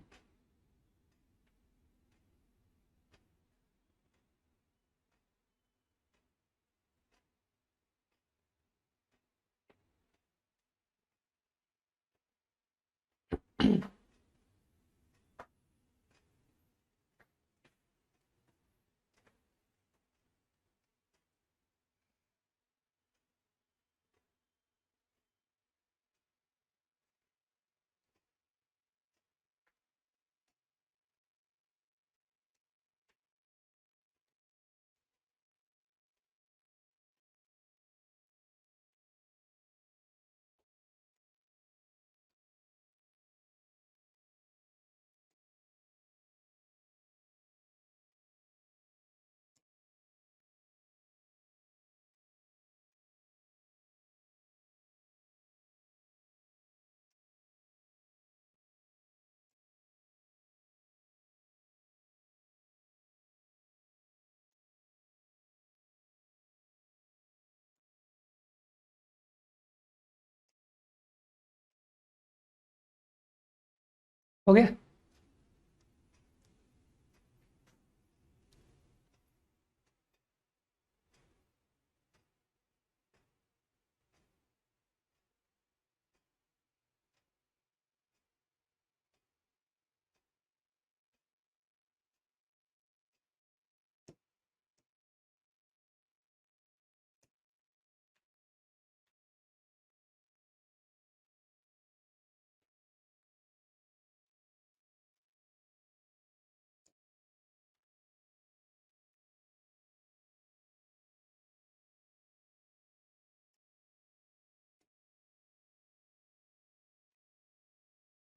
हो गया।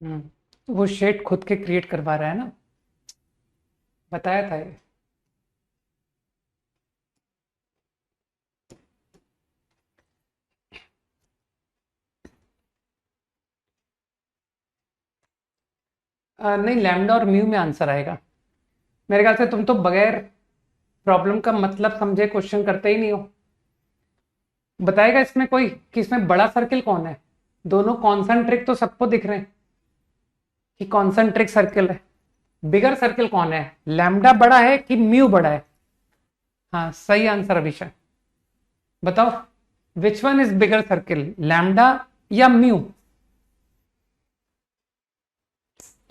तो वो शेड खुद के क्रिएट करवा रहा है ना, बताया था ये। नहीं, लैम्डा और म्यू में आंसर आएगा मेरे ख्याल से। तुम तो बगैर प्रॉब्लम का मतलब समझे क्वेश्चन करते ही नहीं हो। बताएगा इसमें कोई कि इसमें बड़ा सर्किल कौन है? दोनों कॉन्सेंट्रिक तो सबको दिख रहे हैं कि कॉन्सेंट्रिक सर्किल है। बिगर सर्किल कौन है? लैम्डा बड़ा है कि म्यू बड़ा है? हाँ, सही आंसर अभिषेक। बताओ which one is bigger circle, lambda या म्यू?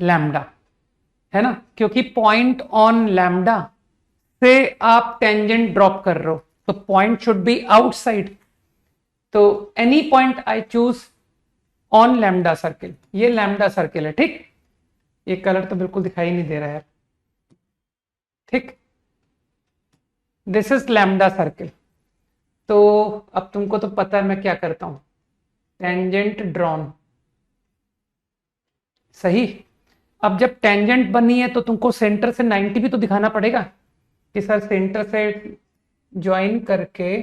लैम्डा, है ना, क्योंकि पॉइंट ऑन लैम्डा से आप टेंजेंट ड्रॉप कर रहे हो, तो पॉइंट शुड बी आउटसाइड। तो any point I choose on lambda circle, ये लैम्डा सर्किल है। ठीक, ये कलर तो बिल्कुल दिखाई नहीं दे रहा है। ठीक, दिस इज लैम्डा सर्किल। तो अब तुमको तो पता है मैं क्या करता हूं, टेंजेंट ड्रॉन। सही। अब जब टेंजेंट बनी है तो तुमको सेंटर से 90 भी तो दिखाना पड़ेगा कि सर सेंटर से ज्वाइन करके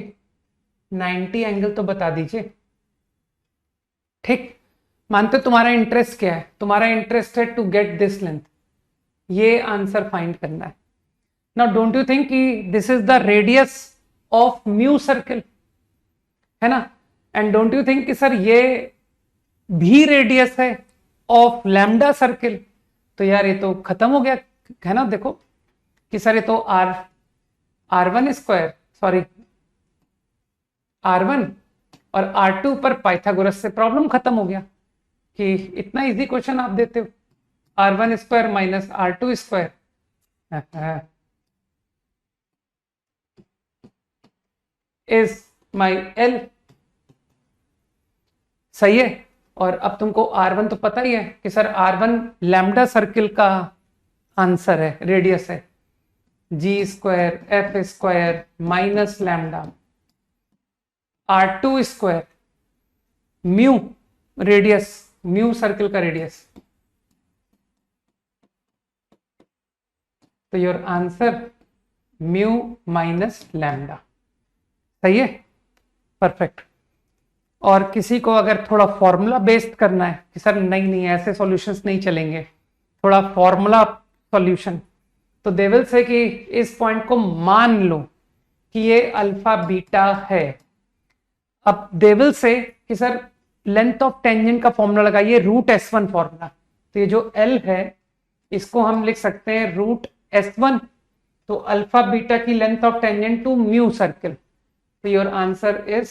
90 एंगल तो बता दीजिए। ठीक, मानते तुम्हारा इंटरेस्ट क्या है? तुम्हारा इंटरेस्ट है टू गेट दिस लेंथ, ये आंसर फाइंड करना है। नाउ डोंट यू थिंक कि this is the radius of mu circle, है ना? एंड डोंट यू थिंक कि सर ये भी रेडियस है ऑफ लैम्डा सर्कल? तो यार ये तो खत्म हो गया, है ना? देखो कि सर ये तो R1 स्क्वायर, सॉरी R1 और R2 पर पाइथागोरस से प्रॉब्लम खत्म हो गया कि इतना इजी क्वेश्चन आप देते हो, R1 square minus R2 square is my L। सही है। और अब तुमको R1 तो पता ही है कि सर R1 लैम्डा सर्किल का आंसर है, रेडियस है G square F square minus lambda, R2 square mu radius, mu circle का रेडियस। तो your answer mu minus lambda. सही है, परफेक्ट। और किसी को अगर थोड़ा फॉर्मूला बेस्ड करना है कि सर नहीं नहीं ऐसे सॉल्यूशंस नहीं चलेंगे, थोड़ा फॉर्मूला सॉल्यूशन, तो दे विल से कि इस पॉइंट को मान लो कि ये अल्फा बीटा है। अब दे विल से कि सर लेंथ ऑफ टेंजेंट का फॉर्मूला लगाइए, रूट S1 फॉर्मूला। तो ये जो L है इसको हम लिख सकते हैं रूट S1, तो अल्फा बीटा की length of tangent to mu circle. तो योर आंसर इज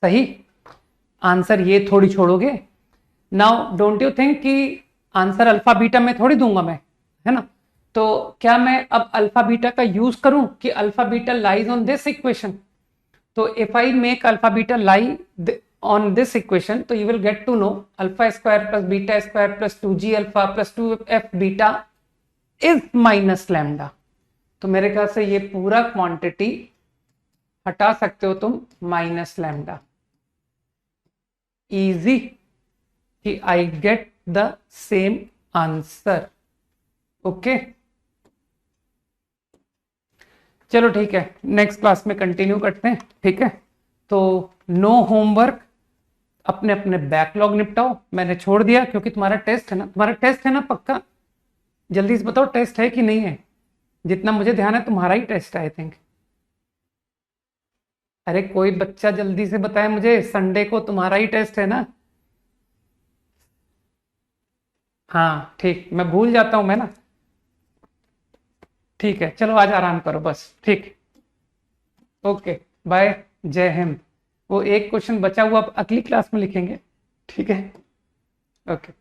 सही। आंसर ये थोड़ी छोड़ोगे। नाउ डोंट यू थिंक कि आंसर अल्फा बीटा में थोड़ी दूंगा मैं, है ना? तो क्या मैं अब अल्फा बीटा का यूज करूं कि alpha beta lies on this equation? तो if I make alpha beta lie on this equation, तो you will get to know alpha square plus beta square plus 2g alpha plus 2f beta is minus lambda। तो मेरे ख्याल से ये पूरा quantity हटा सकते हो तुम माइनस लैम्डा। इजी कि I get the same answer. Okay, चलो ठीक है, नेक्स्ट क्लास में कंटिन्यू करते हैं। ठीक है, तो नो होमवर्क, अपने अपने बैकलॉग निपटाओ। मैंने छोड़ दिया क्योंकि तुम्हारा टेस्ट है ना, तुम्हारा टेस्ट है ना पक्का? जल्दी से बताओ टेस्ट है कि नहीं है? जितना मुझे ध्यान है तुम्हारा ही टेस्ट है आई थिंक। अरे कोई बच्चा जल्दी से बताए मुझे, संडे को तुम्हारा ही टेस्ट है ना? हाँ ठीक, मैं भूल जाता हूं मैं ना। ठीक है, चलो आज आराम करो बस। ठीक, ओके, बाय, जय हिंद। वो एक क्वेश्चन बचा हुआ अगली क्लास में लिखेंगे। ठीक है, ओके।